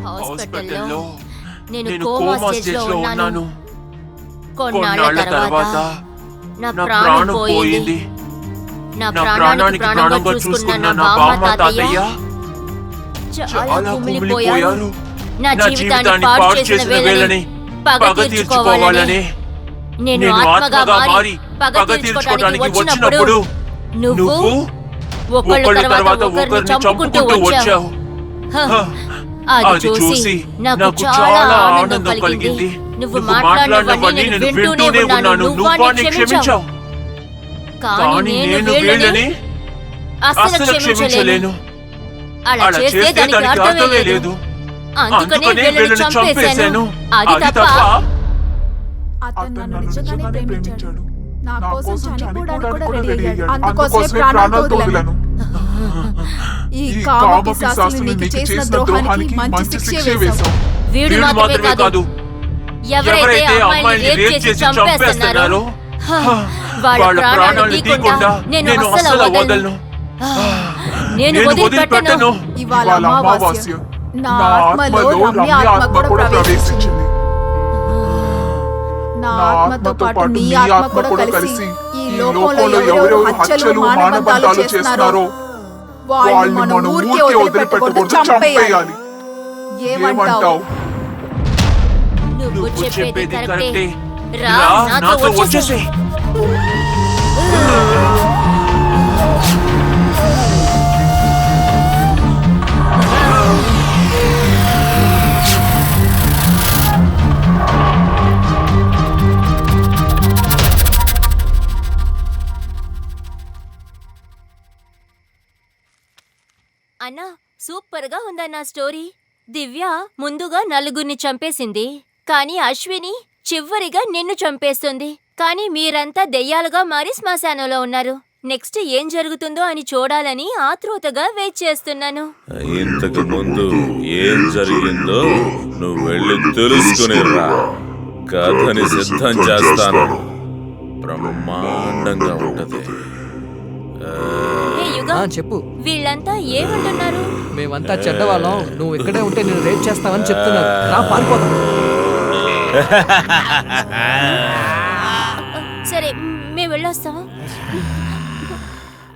హాస్పిటల్లో నేను కోమా స్టేజ్లో ఉన్నాను. కొన్నాళ్ళ తర్వాత నా ప్రాణం పోయింది. నా ప్రాణానికి ప్రాణంగా చూసుకున్న నా బామ్మ తాతయ్య చాలా కుమిలిపోయారు. నా జీవితాన్ని పాడు చేసిన వేళని పగ తీర్చుకోవాలని నేను ఆత్మగా మారి పగ తీర్చుకోవడానికి వచ్చినప్పుడు నువ్వు ఒకళ్ళ తర్వాత ఒకరిని చంపుకుంటూ వచ్చావు. అది చూసి నాకు చాలా ఆనందం కలిగింది. నువ్వు మాట్లాడినవన్నీ నేను వింటూనే ఉన్నాను. నువ్వు వాణ్ణి క్షమించావు, కానీ నేను వీళ్ళని అసలు క్షమించలేను. అలా చేస్తే దానికి అర్థమే లేదు. అందుకనే వీళ్ళని చంపేశాను. అది తప్ప. అతను నన్ను నిజంగానే ప్రేమించాడు. నా కోసం చనిపోవడానికి కూడా రెడీ అయ్యాడు. అందుకోసమే ప్రాణాలతో వదిలాను. ఈ కామపిశాసుని నీకు చేసిన ద్రోహానికి మంచి శిక్షే వేశావు. వీడు మాత్రమే కాదు, ఎవరైతే అమ్మాయిని రేప్ చేసి చంపేస్తున్నారో వాళ్ళ ప్రాణాలు తీయకుండా నేను అస్సలు వదలను. నేను వదిలిపెట్టను. ఇవాళ అమావాస్య. నా ఆత్మలో రమ్య ఆత్మ కూడా ప్రవేశించింది. నా ఆత్మతో పాటు నీ ఆత్మ కూడా కలిసి ఈ లోకంలో ఎవరెవరు హత్యలు మానబంధాలు చేస్తున్నారో వాళ్ళు మన ఊరికే వదిలిపెట్టకూడదు, చంపేయాలి. ఏమంటావు? నువ్వు చెప్పేది కరెక్టే. రా, నాతో వచ్చేసేయ్. అన్నా, సూపర్ గా ఉందన్నా స్టోరీ. దివ్య ముందుగా నలుగురిని చంపేసింది, కానీ అశ్విని చివరిగా నిన్ను చంపేస్తుంది. కానీ మీరంతా దెయ్యాలుగా మారి శ్మశానంలో ఉన్నారు. నెక్స్ట్ ఏం జరుగుతుందో అని చూడాలని ఆతృతగా వెయిట్ చేస్తున్నాను. ఇంతకు ముందు ఏం జరిగిందో నువ్వు వెళ్ళి తెలుసుకుని రా. కథని సిద్ధం చేస్తాను. బ్రహ్మాండంగా ఉంటది. హే యుగా, చెప్పు. వీళ్ళంతా ఏమంటున్నారు? మేమంతా చెడ్డవాళ్ళం, నువ్వు ఇక్కడే ఉంటే నేను రేప్ చేస్తావని చెప్తున్నారు. రా, పారిపోతాం. సరే, మేము వెళ్ళొస్తాము.